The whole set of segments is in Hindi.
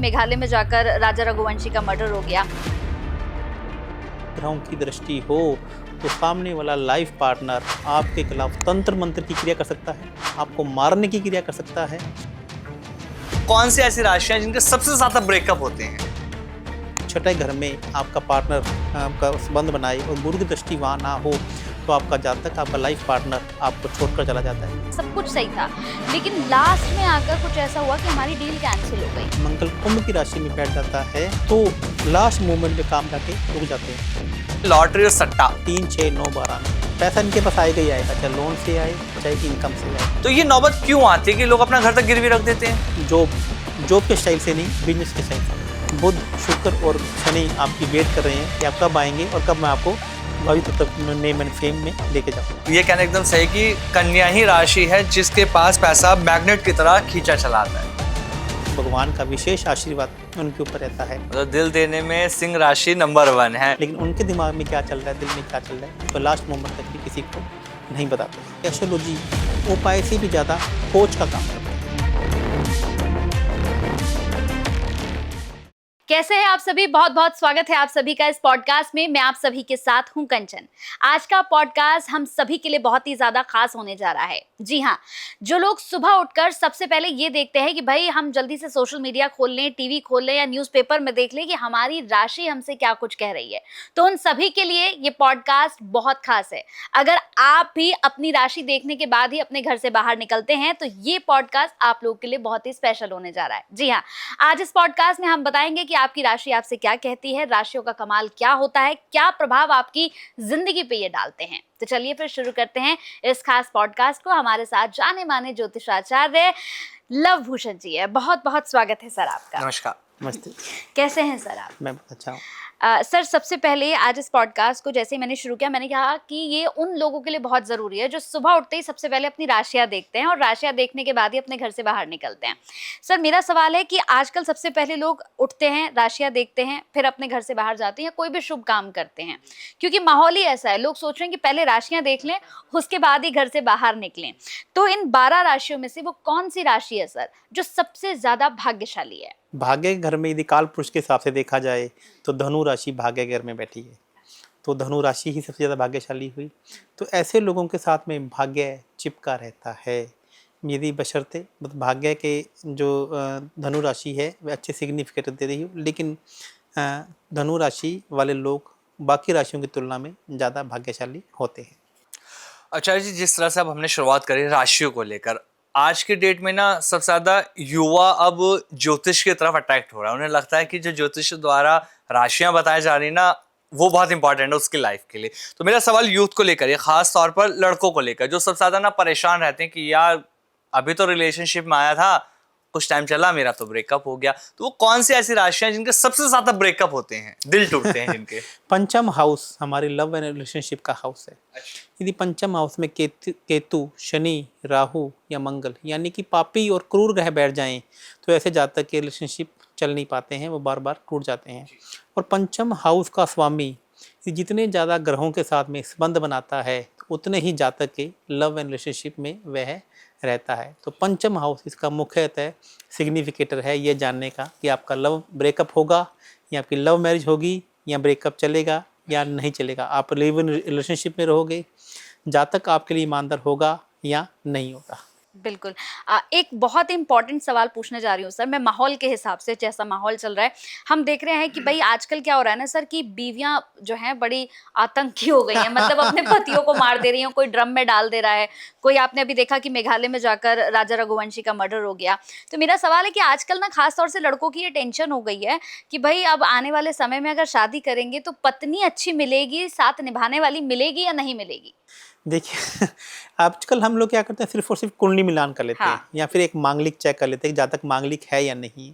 मेघालय में जाकर राजा रघुवंशी का मर्डर हो गया। ग्रहों की दृष्टि हो तो सामने वाला लाइफ पार्टनर आपके खिलाफ तंत्र मंत्र की क्रिया कर सकता है, आपको मारने की क्रिया कर सकता है। कौन सी ऐसी राशियां जिनके सबसे ज्यादा ब्रेकअप होते हैं? छठे घर में आपका पार्टनर आपका संबंध बनाए और गुरु की दृष्टि वहाँ ना हो तो आपका जातक, आपका लाइफ पार्टनर आपको छोड़कर चला जाता है। सब कुछ सही था, लेकिन लास्ट में आकर कुछ ऐसा हुआ कि हमारी डील कैंसिल हो गई। मंगल कुंभ की राशि में बैठ जाता है तो लास्ट मोमेंट में काम करके रुक जाते हैं। लॉटरी और सट्टा 3, 6, 9, 12 पैसा इनके पास आएगा ही आएगा, चाहे लोन से आए चाहे इनकम से आए। तो ये नौबत क्यों आती है कि लोग अपना घर तक गिरवी रख देते हैं? जॉब के स्टाइल से नहीं, बिजनेस के स्टाइल से। बुध, शुक्र और शनि आपकी वेट कर रहे हैं कि आप कब आएंगे और कब मैं आपको भविष्य तक नेम एंड फेम में लेके जाऊँ। ये कहना एकदम सही कि कन्या ही राशि है जिसके पास पैसा मैग्नेट की तरह खींचा चला आता है। भगवान का विशेष आशीर्वाद उनके ऊपर रहता है। तो दिल देने में सिंह राशि नंबर 1 है। लेकिन उनके दिमाग में क्या चल रहा है, दिल में क्या चल रहा है, तो लास्ट मोमेंट तक भी किसी को नहीं बताते। एस्ट्रोलॉजी उपाय से भी ज़्यादा कोच का काम करता है। कैसे हैं आप सभी? बहुत बहुत स्वागत है आप सभी का इस पॉडकास्ट में। मैं आप सभी के साथ हूं कंचन। आज का पॉडकास्ट हम सभी के लिए बहुत ही ज्यादा खास होने जा रहा है। जी हाँ, जो लोग सुबह उठकर सबसे पहले ये देखते हैं कि भाई हम जल्दी से सोशल मीडिया खोल लें, टीवी खोल लें या न्यूज़पेपर में देख लें कि हमारी राशि हमसे क्या कुछ कह रही है, तो उन सभी के लिए ये पॉडकास्ट बहुत खास है। अगर आप भी अपनी राशि देखने के बाद ही अपने घर से बाहर निकलते हैं तो ये पॉडकास्ट आप लोगों के लिए बहुत ही स्पेशल होने जा रहा है। जी हाँ, आज इस पॉडकास्ट में हम बताएंगे कि आपकी राशि आपसे क्या कहती है, राशियों का कमाल क्या होता है, क्या प्रभाव आपकी जिंदगी पे ये डालते हैं। तो चलिए फिर शुरू करते हैं इस खास पॉडकास्ट को। हमारे साथ जाने माने ज्योतिषाचार्य लव भूषण जी है। बहुत बहुत स्वागत है सर आपका। नमस्कार। नमस्ते। कैसे हैं सर आप? मैं अच्छा हूँ। सर, सबसे पहले आज इस पॉडकास्ट को जैसे ही मैंने शुरू किया, मैंने कहा कि ये उन लोगों के लिए बहुत ज़रूरी है जो सुबह उठते ही सबसे पहले अपनी राशियाँ देखते हैं और राशियाँ देखने के बाद ही अपने घर से बाहर निकलते हैं। सर, मेरा सवाल है कि आजकल सबसे पहले लोग उठते हैं, राशियाँ देखते हैं, फिर अपने घर से बाहर जाते हैं या कोई भी शुभ काम करते हैं, क्योंकि माहौल ही ऐसा है। लोग सोच रहे हैं कि पहले राशियाँ देख लें, उसके बाद ही घर से बाहर निकलें। तो इन 12 राशियों में से वो कौन सी राशि है सर जो सबसे ज़्यादा भाग्यशाली है? भाग्य के घर में यदि काल पुरुष के हिसाब से देखा जाए तो धनु राशि भाग्य के घर में बैठी है, तो धनु राशि ही सबसे ज़्यादा भाग्यशाली हुई। तो ऐसे लोगों के साथ में भाग्य चिपका रहता है। यदि बशर्ते मतलब भाग्य के जो धनु राशि है वह अच्छे सिग्निफिकेट दे रही हो, लेकिन धनु राशि वाले लोग बाकी राशियों की तुलना में ज़्यादा भाग्यशाली होते हैं। अच्छा जी, जिस तरह से अब हमने शुरुआत करी राशियों को लेकर, आज के डेट में ना सबसे ज्यादा युवा अब ज्योतिष की तरफ अट्रैक्ट हो रहा है। उन्हें लगता है कि जो ज्योतिष द्वारा राशियां बताई जा रही ना, वो बहुत इंपॉर्टेंट है उसकी लाइफ के लिए। तो मेरा सवाल यूथ को लेकर है, खास तौर पर लड़कों को लेकर, जो सबसे ज्यादा ना परेशान रहते हैं कि यार अभी तो रिलेशनशिप में आया था, कुछ टाइम चला, मेरा तो ब्रेकअप हो गया। तो वो कौन सी ऐसी राशियां जिनके सबसे ज्यादा ब्रेकअप होते हैं, दिल टूटते हैं जिनके? पंचम हाउस हमारी लव एंड रिलेशनशिप का हाउस है। यदि पंचम हाउस में केतु, शनि, राहु या मंगल यानी कि पापी और क्रूर ग्रह बैठ जाएं तो ऐसे जातक के रिलेशनशिप चल नहीं पाते हैं, वो बार बार टूट जाते हैं। और पंचम हाउस का स्वामी जितने ज़्यादा ग्रहों के साथ में संबंध बनाता है उतने ही जातक के लव एंड रिलेशनशिप में वह रहता है। तो पंचम हाउस इसका मुख्यतः सिग्निफिकेटर है ये जानने का कि आपका लव ब्रेकअप होगा या आपकी लव मैरिज होगी या ब्रेकअप चलेगा या नहीं चलेगा, आप लिव इन रिलेशनशिप में रहोगे, जातक आपके लिए ईमानदार होगा या नहीं होगा। बिल्कुल। एक बहुत इंपॉर्टेंट सवाल पूछने जा रही हूँ सर मैं। माहौल के हिसाब से जैसा माहौल चल रहा है, हम देख रहे हैं कि भाई आजकल क्या हो रहा है ना सर कि बीवियां जो हैं बड़ी आतंकी हो गई हैं। मतलब अपने पतियों को मार दे रही हैं, कोई ड्रम में डाल दे रहा है, कोई आपने अभी देखा कि मेघालय में जाकर राजा रघुवंशी का मर्डर हो गया। तो मेरा सवाल है कि आजकल ना खासतौर से लड़कों की ये टेंशन हो गई है कि भाई अब आने वाले समय में अगर शादी करेंगे तो पत्नी अच्छी मिलेगी, साथ निभाने वाली मिलेगी या नहीं मिलेगी? देखिए आजकल हम लोग क्या करते हैं, सिर्फ और सिर्फ कुंडली मिलान कर लेते हैं या फिर एक मांगलिक चेक कर लेते हैं कि जातक मांगलिक है या नहीं।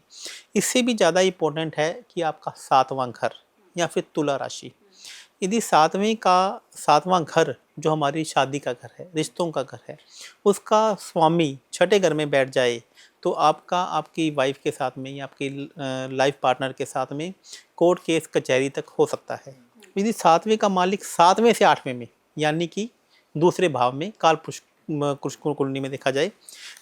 इससे भी ज़्यादा इम्पोर्टेंट है कि आपका 7वां घर या फिर तुला राशि। यदि 7वां घर जो हमारी शादी का घर है, रिश्तों का घर है, उसका स्वामी छठे घर में बैठ जाए तो आपका आपकी वाइफ के साथ में या आपकी लाइफ पार्टनर के साथ में कोर्ट केस कचहरी तक हो सकता है। यदि 7वें का मालिक 7वें से 8वें में यानी कि दूसरे भाव में काल पुरुष कुछ कुंडली में देखा जाए।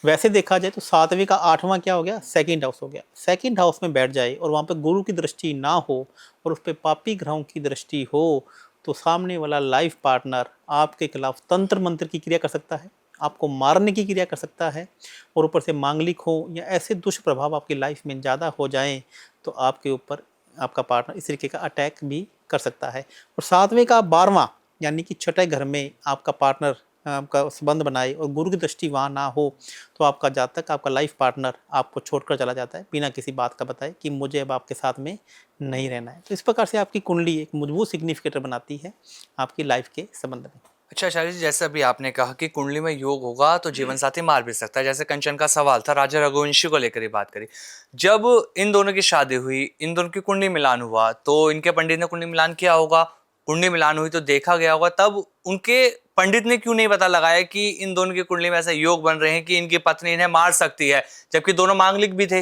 वैसे देखा जाए तो 7वें का 8वां क्या हो गया, सेकंड हाउस हो गया। सेकंड हाउस में बैठ जाए और वहाँ पे गुरु की दृष्टि ना हो और उस पर पापी ग्रहों की दृष्टि हो तो सामने वाला लाइफ पार्टनर आपके खिलाफ तंत्र मंत्र की क्रिया कर सकता है, आपको मारने की क्रिया कर सकता है, और ऊपर से मांगलिक हो या ऐसे दुष्प्रभाव आपकी लाइफ में ज़्यादा हो जाएं तो आपके ऊपर आपका पार्टनर इस तरीके का अटैक भी कर सकता है। और 7वें का 12वां यानी कि छठे घर में आपका पार्टनर आपका संबंध बनाए और गुरु की दृष्टि वहाँ ना हो तो आपका जातक, आपका लाइफ पार्टनर आपको छोड़कर चला जाता है बिना किसी बात का बताए कि मुझे अब आपके साथ में नहीं रहना है। तो इस प्रकार से आपकी कुंडली एक मजबूत सिग्निफिकेटर बनाती है आपकी लाइफ के संबंध में। अच्छा आचार्य जी, जैसे अभी आपने कहा कि कुंडली में योग होगा तो जीवन साथी मार भी सकता है, जैसे कंचन का सवाल था, राजा रघुवंशी को लेकर ही बात करी। जब इन दोनों की शादी हुई, इन दोनों की कुंडली मिलान हुआ, तो इनके पंडित ने कुंडली मिलान किया होगा, कुंडली मिलान हुई तो देखा गया होगा, तब उनके पंडित ने क्यों नहीं पता लगाया कि इन दोनों की कुंडली में ऐसे योग बन रहे हैं कि इनकी पत्नी इन्हें मार सकती है, जबकि दोनों मांगलिक भी थे।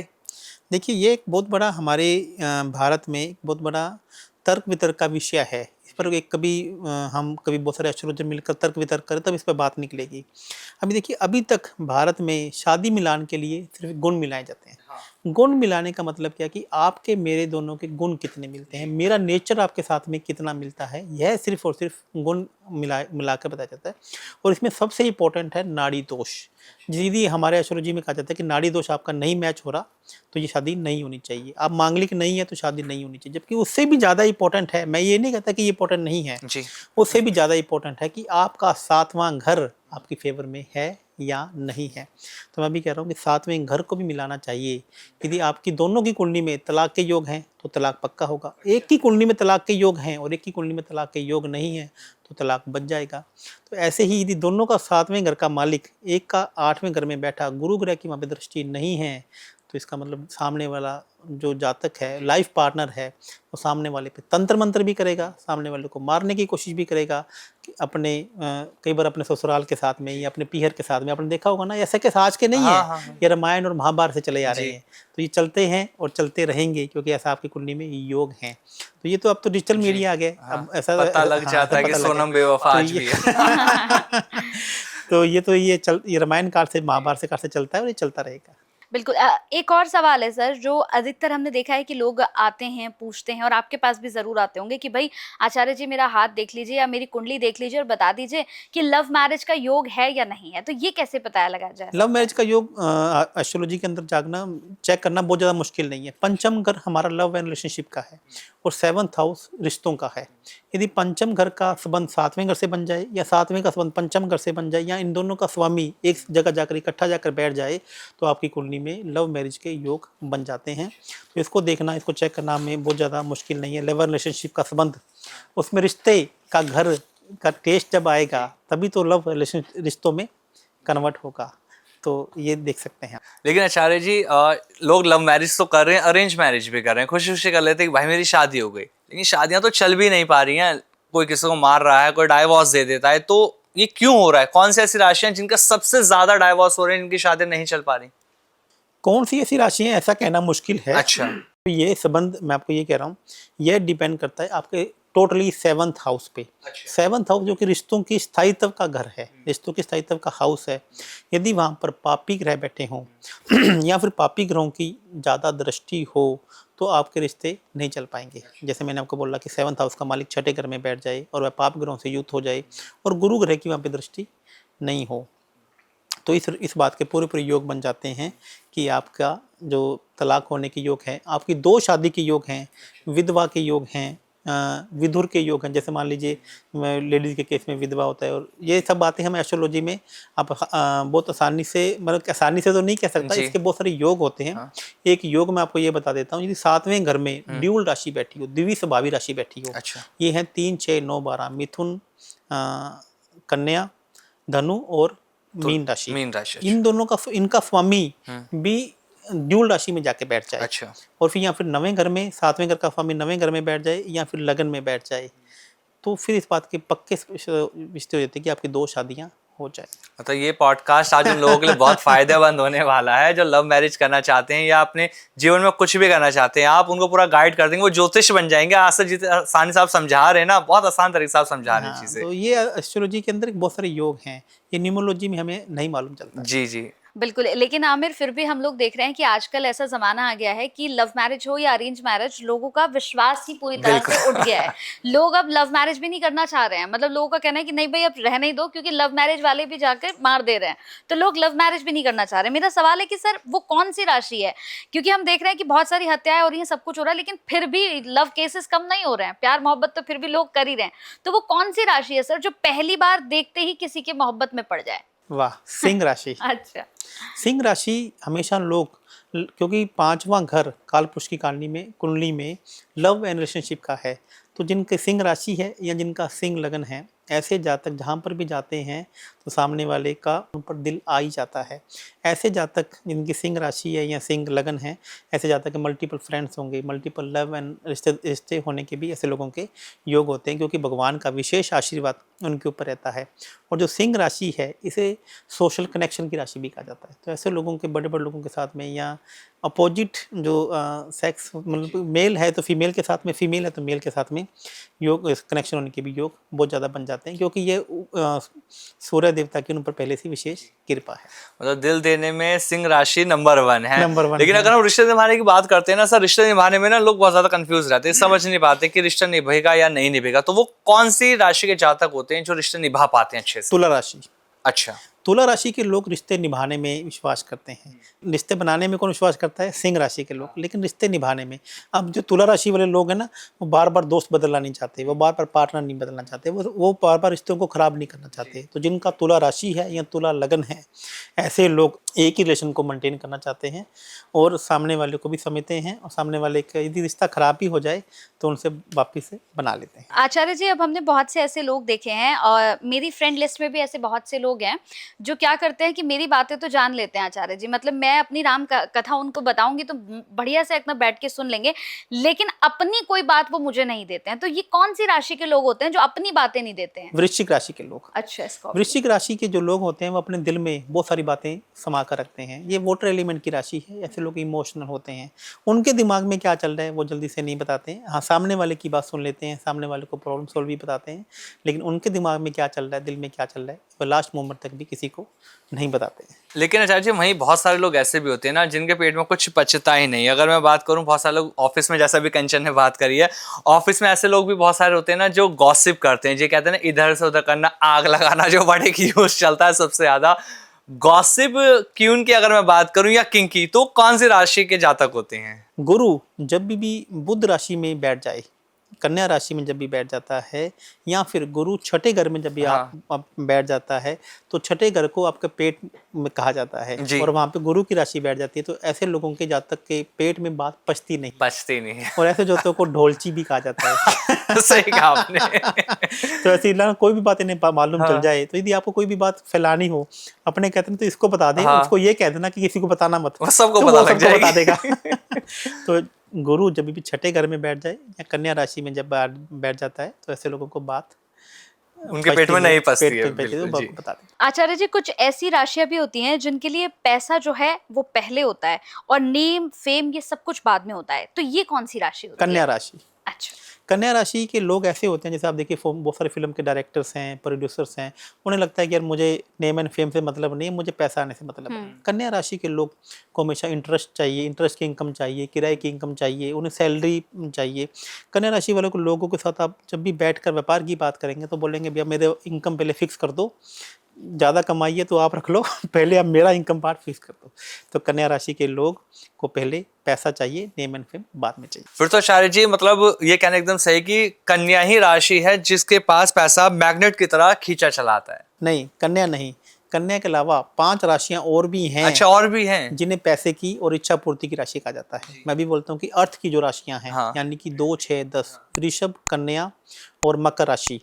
देखिए, ये एक बहुत बड़ा हमारे भारत में एक बहुत बड़ा तर्क वितर्क का विषय है। इस पर एक हम कभी बहुत सारे एस्ट्रोलॉजर मिलकर तर्क वितर्क करें तब इस पर बात निकलेगी। अभी देखिए, अभी तक भारत में शादी मिलान के लिए सिर्फ गुण मिलाए जाते हैं। गुण मिलाने का मतलब क्या कि आपके मेरे दोनों के गुण कितने मिलते हैं, मेरा नेचर आपके साथ में कितना मिलता है, यह सिर्फ और सिर्फ गुण मिला कर बताया जाता है। और इसमें सबसे इम्पोर्टेंट है नाड़ी दोष। यदि हमारे एस्ट्रोलॉजी में कहा जाता है कि नाड़ी दोष आपका नहीं मैच हो रहा तो ये शादी नहीं होनी चाहिए, आप मांगलिक नहीं है तो शादी नहीं होनी चाहिए। जबकि उससे भी ज़्यादा इंपॉर्टेंट है, मैं ये नहीं कहता कि ये इंपॉर्टेंट नहीं है जी। उससे भी ज़्यादा इंपॉर्टेंट है कि आपका 7वां घर आपकी फेवर में है या नहीं है। तो मैं भी कह रहा हूँ कि 7वें घर को भी मिलाना चाहिए। यदि आपकी दोनों की कुंडली में तलाक के योग हैं तो तलाक पक्का होगा, एक की कुंडली में तलाक के योग हैं और एक की कुंडली में तलाक के योग नहीं है तो तलाक बच जाएगा। तो ऐसे ही यदि दोनों का 7वें घर का मालिक एक का 8वें घर में बैठा गुरु ग्रह की वहाँ पे दृष्टि नहीं है तो इसका मतलब सामने वाला जो जातक है, लाइफ पार्टनर है, वो सामने वाले पे तंत्र मंत्र भी करेगा, सामने वाले को मारने की कोशिश भी करेगा कि अपने कई बार अपने ससुराल के साथ में या अपने पीहर के साथ में आपने देखा होगा ना, ऐसे के आज के नहीं हाँ, है, हाँ, हाँ। ये रामायण और महाभारत से चले आ रहे जी। हैं। तो ये चलते हैं और चलते रहेंगे क्योंकि ऐसा आपकी कुंडली में योग हैं। तो ये तो अब तो डिजिटल जी। मीडिया आ गया, हाँ, अब ऐसा पता लग हाँ, जाता है ऐसा कि पता लग सोनम गया। बेवफा तो आज ये भी है। तो ये रामायण काल से महाभारत काल से चलता है और ये चलता रहेगा। बिल्कुल। एक और सवाल है सर, जो अधिकतर हमने देखा है कि लोग आते हैं, पूछते हैं, और आपके पास भी ज़रूर आते होंगे कि भाई आचार्य जी मेरा हाथ देख लीजिए या मेरी कुंडली देख लीजिए और बता दीजिए कि लव मैरिज का योग है या नहीं है। तो ये कैसे पता लगा जा लव सकता मैरिज का योग एस्ट्रोलॉजी के अंदर जागना चेक करना बहुत ज़्यादा मुश्किल नहीं है। पंचम घर हमारा लव एंड रिलेशनशिप का है और 7th हाउस रिश्तों का है। यदि पंचम घर का संबंध 7वें घर से बन जाए या 7वें का संबंध पंचम घर से बन जाए या इन दोनों का स्वामी एक जगह जाकर इकट्ठा जाकर बैठ जाए तो आपकी कुंडली में लव मैरिज के योग बन जाते हैं। तो इसको देखना, इसको चेक करना हमें बहुत ज़्यादा मुश्किल नहीं है। लव एंड रिलेशनशिप का संबंध, उसमें रिश्ते का घर का टेस्ट जब आएगा तभी तो लव रिलेशन रिश्तों में कन्वर्ट होगा। तो ये देख सकते हैं। लेकिन आचार्य जी, लोग लव मैरिज तो कर रहे हैं, अरेंज मैरिज भी कर रहे हैं, खुशी खुशी कर लेते हैं कि भाई मेरी शादी हो गई, लेकिन शादियां तो चल भी नहीं पा रही हैं। कोई किसी को मार रहा है, कोई डाइवोर्स दे देता है। तो ये क्यों हो रहा है? कौन सी ऐसी राशियां जिनका सबसे ज्यादा डाइवोर्स हो रहे हैं, जिनकी शादियां नहीं चल पा रही? कौन सी ऐसी राशि है ऐसा कहना मुश्किल है। अच्छा। तो ये संबंध मैं आपको ये कह रहा हूँ, ये डिपेंड करता है आपके टोटली 7th हाउस पे। 7th हाउस जो कि रिश्तों की स्थायित्व का घर है, रिश्तों की स्थायित्व का हाउस है। यदि वहाँ पर पापी ग्रह बैठे हों या फिर पापी ग्रहों की ज़्यादा दृष्टि हो तो आपके रिश्ते नहीं चल पाएंगे। जैसे मैंने आपको बोला कि 7th हाउस का मालिक छठे घर में बैठ जाए और वह पाप ग्रहों से युक्त हो जाए और गुरु ग्रह की वहाँ पर दृष्टि नहीं हो तो इस बात के पूरे पूरे योग बन जाते हैं कि आपका जो तलाक होने के योग है, आपकी 2 शादी के योग हैं, विधवा के योग हैं, विधुर के योग हैं। जैसे मान लीजिए लेडीज़ के केस में विधवा होता है, और ये सब बातें हम एस्ट्रोलॉजी में आप बहुत आसानी से, मतलब आसानी से तो नहीं कह सकता, इसके बहुत सारे योग होते हैं। हाँ। एक योग मैं आपको ये बता देता हूँ, यदि 7वें घर में ड्यूल राशि बैठी हो, द्विवी स्वभावी राशि बैठी हो। अच्छा। ये हैं 3, 6, 9, 12 मिथुन, कन्या, धनु और मीन राशि। इन दोनों का इनका स्वामी भी ड्यूल राशि में जाके बैठ जाए। अच्छा। और फिर या फिर 9वें घर में, 7वें घर का स्वामी 9वें घर में बैठ जाए या फिर लगन में बैठ जाए तो फिर इस बात के पक्के रिश्ते हो जाते हैं कि आपकी 2 शादियां हो जाए। मतलब ये पॉडकास्ट आज उन लोगों के लिए बहुत फायदेमंद होने वाला है जो लव मैरिज करना चाहते हैं या अपने जीवन में कुछ भी करना चाहते हैं। आप उनको पूरा गाइड कर देंगे, वो ज्योतिष बन जाएंगे। आज से जितने आसानी से आप समझा रहे हैं ना, बहुत आसान तरीके से आप समझा रहे हैं हाँ, चीजें। तो ये एस्ट्रोलॉजी के अंदर बहुत सारे योग हैं, ये न्यूमरोलॉजी में हमें नहीं मालूम चलता। जी जी। बिल्कुल, लेकिन आमिर फिर भी हम लोग देख रहे हैं कि आजकल ऐसा ज़माना आ गया है कि लव मैरिज हो या अरेंज मैरिज, लोगों का विश्वास ही पूरी तरह बिल्कुल। से उठ गया है। लोग अब लव मैरिज भी नहीं करना चाह रहे हैं, मतलब लोगों का कहना है कि नहीं भई अब रहने ही दो, क्योंकि लव मैरिज वाले भी जाकर मार दे रहे हैं। तो लोग लव मैरिज भी नहीं करना चाह रहे। मेरा सवाल है कि सर वो कौन-सी राशि है? क्योंकि हम देख रहे हैं कि बहुत सारी हत्याएँ हो रही हैं, सब कुछ हो रहा है, लेकिन फिर भी लव केसेस कम नहीं हो रहे हैं। प्यार-मोहब्बत तो फिर भी लोग कर ही रहे हैं। तो वो कौन-सी राशि है सर जो पहली बार देखते ही किसी की मोहब्बत में पड़ जाए? वाह, सिंह राशि। अच्छा। सिंह राशि हमेशा लोग क्योंकि पांचवा घर कालपुरुष की कुंडली में लव एंड रिलेशनशिप का है, तो जिनके सिंह राशि है या जिनका सिंह लगन है, ऐसे जातक जहाँ पर भी जाते हैं तो सामने वाले का उन पर दिल आ ही जाता है। ऐसे जातक जिनकी सिंह राशि है या सिंह लगन है, ऐसे जातक के मल्टीपल फ्रेंड्स होंगे, मल्टीपल लव एंड रिश्ते होने के भी ऐसे लोगों के योग होते हैं, क्योंकि भगवान का विशेष आशीर्वाद उनके ऊपर रहता है। और जो सिंह राशि है, इसे सोशल कनेक्शन की राशि भी कहा जाता है। तो ऐसे लोगों के बड़े बड़े लोगों के साथ में या अपोजिट जो सेक्स मतलब मेल है तो फीमेल के साथ में, फीमेल है तो मेल के साथ में योग कनेक्शन होने के भी योग बहुत ज़्यादा बन जाते हैं, क्योंकि ये सूर्य देवता की उन पर पहले से विशेष कृपा है। मतलब दिल देने में सिंह राशि नंबर 1 है। नंबर 1 लेकिन है। अगर हम रिश्ते निभाने की बात करते हैं ना सर, रिश्ते निभाने में ना लोग बहुत ज्यादा कंफ्यूज रहते हैं, समझ नहीं पाते कि रिश्ता निभेगा या नहीं निभेगा। तो वो कौन सी राशि के जातक होते हैं जो रिश्ते निभा पाते हैं अच्छे से? तुला राशि। अच्छा। तुला राशि के लोग रिश्ते निभाने में विश्वास करते हैं। रिश्ते बनाने में कौन विश्वास करता है? सिंह राशि के लोग। लेकिन रिश्ते निभाने में, अब जो तुला राशि वाले लोग हैं ना, वो बार बार दोस्त बदलना नहीं चाहते, वो बार बार पार्टनर नहीं बदलना चाहते, वो बार बार रिश्तों को खराब नहीं करना चाहते। तो जिनका तुला राशि है या तुला लगन है, ऐसे लोग एक ही रिलेशन को मेंटेन करना चाहते हैं और सामने वाले को भी समझते हैं, और सामने वाले का यदि रिश्ता खराब भी हो जाए तो उनसे वापिस से बना लेते हैं। आचार्य जी, अब हमने बहुत से ऐसे लोग देखे हैं और मेरी फ्रेंड लिस्ट में भी ऐसे बहुत से लोग हैं जो क्या करते हैं कि मेरी बातें तो जान लेते हैं आचार्य जी, मतलब मैं अपनी राम कथा उनको बताऊंगी तो बढ़िया से एकदम बैठ के सुन लेंगे, लेकिन अपनी कोई बात वो मुझे नहीं देते हैं। तो ये कौन सी राशि के लोग होते हैं जो अपनी बातें नहीं देते हैं? वृश्चिक राशि के लोग। अच्छा, इसको वृश्चिक राशि के जो लोग होते हैं वो अपने दिल में बहुत सारी बातें समा कर रखते हैं। ये वाटर एलिमेंट की राशि है। ऐसे लोग इमोशनल होते हैं, उनके दिमाग में क्या चल रहा है वो जल्दी से नहीं बताते हैं। हाँ, सामने वाले की बात सुन लेते हैं, सामने वाले को प्रॉब्लम सॉल्व भी बताते हैं, लेकिन उनके दिमाग में क्या चल रहा है, दिल में क्या चल रहा है, वो लास्ट मोमेंट तक भी किसी को नहीं बताते हैं। लेकिन आचार्य जी, वहीं बहुत सारे लोग ऐसे भी होते हैं ना जिनके पेट में कुछ पचता ही नहीं। अगर मैं बात करूं, बहुत सारे लोग ऑफिस में, जैसा भी कंचन ने बात करी है, ऑफिस में ऐसे लोग भी बहुत सारे होते हैं ना जो गॉसिप करते हैं, जो कहते हैं ना इधर से उधर करना, आग लगाना, जो बड़े की यूज चलता है सबसे ज्यादा। गॉसिप क्यून की अगर मैं बात करूं या किंग की, तो कौन सी राशि के जातक होते हैं? गुरु जब भी बुध राशि में बैठ जाए, कन्या राशि में जब भी बैठ जाता है, या फिर गुरु छठे घर में जब भी आप बैठ जाता है, तो छठे घर को आपके पेट में कहा जाता है, और वहाँ पे गुरु की राशि बैठ जाती है, तो ऐसे लोगों के जातक के पेट में बात पचती नहीं। और ऐसे जातकों को ढोलची भी कहा जाता है। सही कहा आपने। तो ऐसे कोई भी बात इन्हें मालूम चल जाए, तो यदि आपको कोई भी बात फैलानी हो, अपने कहते हैं तो इसको बता दे, उसको ये कह देना कि किसी को बताना मत, सबको तो पता वो लग सबको बता जाएगा। देगा। तो गुरु जब भी छठे घर में बैठ जाए या कन्या राशि में जब बैठ जाता है, तो ऐसे लोगों को बात उनके पेट में नहीं पचती है। बिल्कुल जी। बता दें। आचार्य जी, कुछ ऐसी राशियां भी होती हैं जिनके लिए पैसा जो है वो पहले होता है और नेम फेम ये सब कुछ बाद में होता है, तो ये कौन सी राशि होती है? कन्या राशि। अच्छा। कन्या राशि के लोग ऐसे होते हैं, जैसे आप देखिए बहुत सारे फिल्म के डायरेक्टर्स हैं, प्रोड्यूसर्स हैं, उन्हें लगता है कि यार मुझे नेम एंड फेम से मतलब नहीं, मुझे पैसा आने से मतलब है। कन्या राशि के लोग को हमेशा इंटरेस्ट चाहिए, इंटरेस्ट की इनकम चाहिए, किराए की इनकम चाहिए, उन्हें सैलरी चाहिए। कन्या राशि वालों को लोगों के साथ आप जब भी बैठकर व्यापार की बात करेंगे तो बोलेंगे भैया मेरे इनकम पहले फिक्स कर दो, ज़्यादा कमाइए तो आप रख लो, पहले आप मेरा इनकम पार्ट फिक्स कर दो। तो कन्या राशि के लोग को पहले पैसा चाहिए, नेम एंड फेम बाद में चाहिए। फिर तो आचार्य जी, मतलब ये कहना एकदम सही कि कन्या ही राशि है जिसके पास पैसा मैग्नेट की तरह खींचा चलाता है। नहीं, कन्या नहीं, कन्या के अलावा 5 राशियां और भी हैं। अच्छा, और भी हैं जिन्हें पैसे की और इच्छा पूर्ति की राशि कहा जाता है। मैं भी बोलता हूँ कि अर्थ की जो राशियां हैं, यानी कि 2, 6, 10, वृषभ, कन्या और मकर राशि,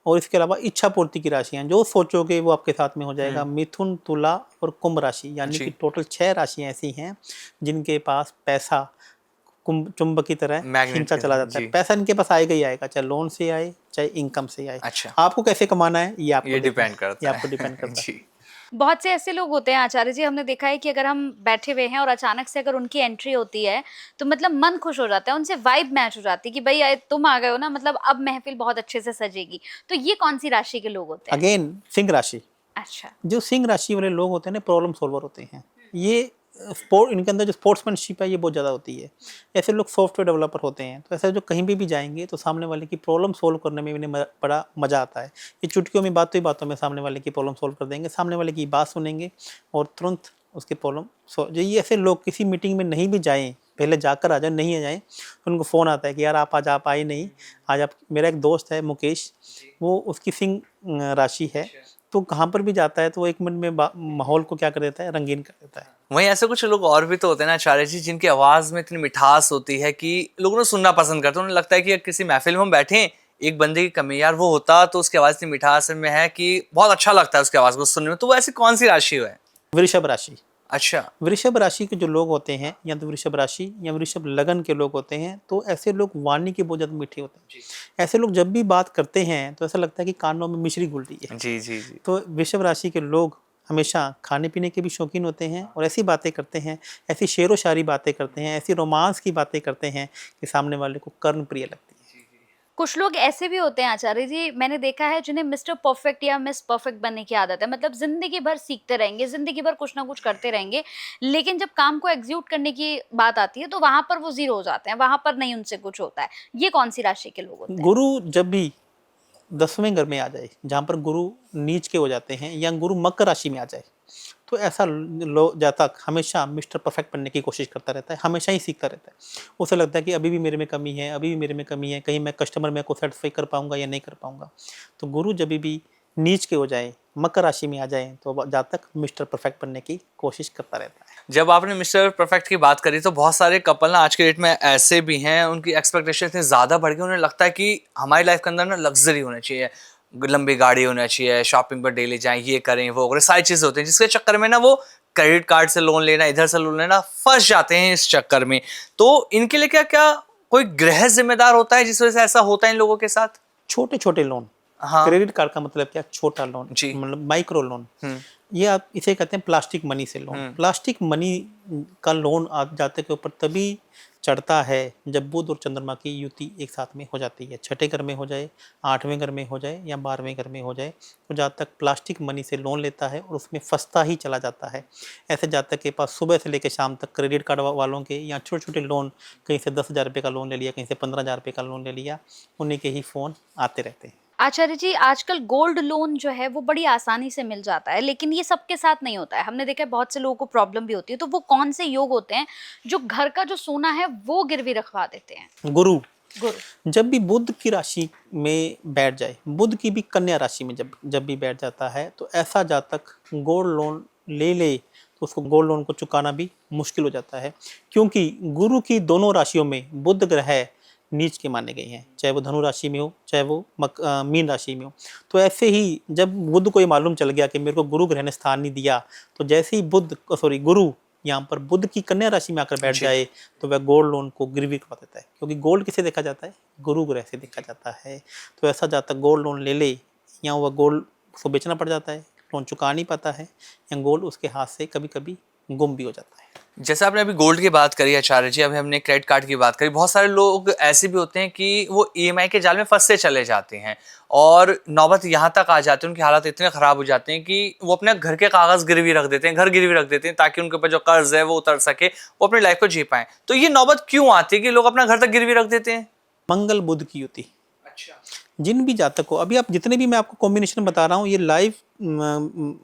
और इसके अलावा इच्छा पूर्ति की राशियां, जो सोचोगे वो आपके साथ में हो जाएगा। मिथुन, तुला और कुंभ राशि, यानी कि टोटल 6 राशियां ऐसी हैं जिनके पास पैसा चुंबक की तरह मैग्नेट खींचा की चला तरह, जाता है। जी। पैसा इनके पास आएगा ही आएगा, चाहे लोन से आए चाहे इनकम से आए। अच्छा, आपको कैसे कमाना है ये आपको ये देखना डिपेंड है, करता ये है। आपको डिपेंड करता है। जी। बहुत से ऐसे लोग होते हैं आचार्य जी, हमने देखा है कि अगर हम बैठे हुए हैं और अचानक से अगर उनकी एंट्री होती है तो मतलब मन खुश हो जाता है, उनसे वाइब मैच हो जाती है कि भाई तुम आ गए हो ना, मतलब अब महफिल बहुत अच्छे से सजेगी। तो ये कौन सी राशि के लोग होते हैं? अगेन सिंह राशि, अच्छा। जो सिंह राशि वाले लोग होते हैं ना प्रॉब्लम सॉल्वर होते हैं। ये स्पोर्ट, इनके अंदर जो स्पोर्ट्समैनशिप है ये बहुत ज़्यादा होती है। ऐसे लोग सॉफ्टवेयर डेवलपर होते हैं, तो ऐसे जो कहीं भी जाएंगे तो सामने वाले की प्रॉब्लम सॉल्व करने में इन्हें बड़ा मज़ा आता है। ये चुटकियों में बातों ही बातों में सामने वाले की प्रॉब्लम सॉल्व कर देंगे, सामने वाले की बात सुनेंगे और तुरंत उसकी प्रॉब्लम जो ये ऐसे लोग किसी मीटिंग में नहीं भी जाएँ, पहले जाकर आ जाए, नहीं आ जाएँ तो उनको फ़ोन आता है कि यार आप आज आप आए नहीं, आज आप। मेरा एक दोस्त है मुकेश, वो उसकी सिंह राशि है, तो कहाँ पर भी जाता है तो वो 1 मिनट में माहौल को क्या कर देता है, रंगीन कर देता है। वहीं ऐसे कुछ लोग और भी तो होते हैं ना आचार्य जी, जिनकी आवाज में इतनी मिठास होती है कि लोग उन्हें सुनना पसंद करते हैं। उन्हें लगता है कि किसी महफिल में हम बैठे हैं, एक बंदे की कमी यार वो होता तो उसकी आवाज इतनी मिठास में है कि बहुत अच्छा लगता है उसकी आवाज को सुनने में। तो वो ऐसी कौन सी राशि है? वृषभ राशि। अच्छा। वृषभ राशि के जो लोग होते हैं, या तो वृषभ राशि या वृषभ लगन के लोग होते हैं, तो ऐसे लोग वाणी के बहुत ज़्यादा मीठे होते हैं। ऐसे लोग जब भी बात करते हैं तो ऐसा लगता है कि कानों में मिश्री घुल रही है। जी जी जी। तो वृषभ राशि के लोग हमेशा खाने पीने के भी शौकीन होते हैं और ऐसी बातें करते हैं, ऐसी शेरो शायरी बातें करते हैं, ऐसी रोमांस की बातें करते हैं कि सामने वाले को कर्ण प्रिय लगती है। कुछ लोग ऐसे भी होते हैं आचार्य जी, मैंने देखा है, जिन्हें मिस्टर परफेक्ट या मिस परफेक्ट बनने की आदत है। मतलब जिंदगी भर सीखते रहेंगे, जिंदगी भर कुछ ना कुछ करते रहेंगे, लेकिन जब काम को एग्जीक्यूट करने की बात आती है तो वहां पर वो जीरो हो जाते हैं, वहां पर नहीं उनसे कुछ होता है। ये कौन सी राशि के लोग होते हैं? गुरु जब भी 10वें घर में आ जाए, जहाँ पर गुरु नीच के हो जाते हैं, या गुरु मकर राशि में आ जाए, तो ऐसा जातक हमेशा मिस्टर परफेक्ट बनने की कोशिश करता रहता है, हमेशा ही सीखता रहता है। उसे लगता है कि अभी भी मेरे में कमी है, अभी भी मेरे में कमी है, कहीं मैं कस्टमर में को सेटिस्फाई कर पाऊंगा या नहीं कर पाऊंगा। तो गुरु जब भी नीच के हो जाए, मकर राशि में आ जाए, तो जातक मिस्टर परफेक्ट बनने की कोशिश करता रहता है। जब आपने मिस्टर परफेक्ट की बात करी तो बहुत सारे कपल ना आज के डेट में ऐसे भी हैं, उनकी एक्सपेक्टेशन इतनी ज़्यादा बढ़ गई, उन्हें लगता है कि हमारी लाइफ के अंदर ना लग्जरी होना चाहिए, लंबी गाड़ी होना चाहिए, शॉपिंग पर डेली जाएं, ये करें वो करें, सारी चीज़ें होती हैं, जिसके चक्कर में ना वो क्रेडिट कार्ड से लोन लेना, इधर से लोन लेना, फंस जाते हैं इस चक्कर में। तो इनके लिए क्या क्या कोई गृह जिम्मेदार होता है जिस वजह से ऐसा होता है इन लोगों के साथ? छोटे छोटे लोन, हाँ। क्रेडिट कार्ड का मतलब क्या, छोटा लोन, जी। मतलब माइक्रो लोन। हम्म। ये आप इसे कहते हैं प्लास्टिक मनी से लोन। प्लास्टिक मनी का लोन आप जातक के ऊपर तभी चढ़ता है जब बुध और चंद्रमा की युति एक साथ में हो जाती है। छठे घर में हो जाए, 8वें घर में हो जाए या 12वें घर में हो जाए, तो जातक प्लास्टिक मनी से लोन लेता है और उसमें फंसता ही चला जाता है। ऐसे जातक के पास सुबह से लेकर शाम तक क्रेडिट कार्ड वालों के या छोटे छोटे लोन, कहीं से 10,000 रुपये का लोन ले लिया, कहीं से 15,000 रुपये का लोन ले लिया, उन्हीं के ही फ़ोन आते रहते हैं। आचार्य जी, आजकल गोल्ड लोन जो है वो बड़ी आसानी से मिल जाता है, लेकिन ये सबके साथ नहीं होता है। हमने देखा है बहुत से लोगों को प्रॉब्लम भी होती है। तो वो कौन से योग होते हैं जो घर का जो सोना है वो गिरवी रखवा देते हैं? गुरु गुरु। जब भी बुध की राशि में बैठ जाए, बुध की भी कन्या राशि में जब भी बैठ जाता है, तो ऐसा जातक गोल्ड लोन ले तो उसको गोल्ड लोन को चुकाना भी मुश्किल हो जाता है, क्योंकि गुरु की दोनों राशियों में बुध ग्रह नीच के माने गए हैं, चाहे वो धनु राशि में हो, चाहे वो मीन राशि में हो। तो ऐसे ही जब बुध को ये मालूम चल गया कि मेरे को गुरु ग्रह ने स्थान नहीं दिया, तो जैसे ही गुरु यहाँ पर बुध की कन्या राशि में आकर बैठ जाए, तो वह गोल्ड लोन को गिरवी करवा देता है, क्योंकि गोल्ड किसे देखा जाता है, गुरु ग्रह से देखा जाता है। तो ऐसा जातक गोल्ड लोन ले या वह गोल्ड उसको बेचना पड़ जाता है, लोन चुका नहीं पाता है, या गोल्ड उसके हाथ से कभी कभी गुम भी हो जाता है। जैसे आपने अभी गोल्ड की बात करी आचार्य जी, अभी हमने क्रेडिट कार्ड की बात करी, बहुत सारे लोग ऐसे भी होते हैं कि वो ईएमआई के जाल में फंसते चले जाते हैं और नौबत यहाँ तक आ जाती है, उनके हालात इतने खराब हो जाते हैं कि वो अपने घर के कागज गिरवी रख देते हैं, घर गिरवी रख देते हैं, ताकि उनके ऊपर जो कर्ज है वो उतर सके, वो अपनी लाइफ को जी पाए। तो ये नौबत क्यों आती है कि लोग अपना घर तक गिरवी रख देते हैं? मंगल बुध की युति। अच्छा। जिन भी जातक को अभी आप जितने भी मैं आपको कॉम्बिनेशन बता रहा हूँ, ये लाइव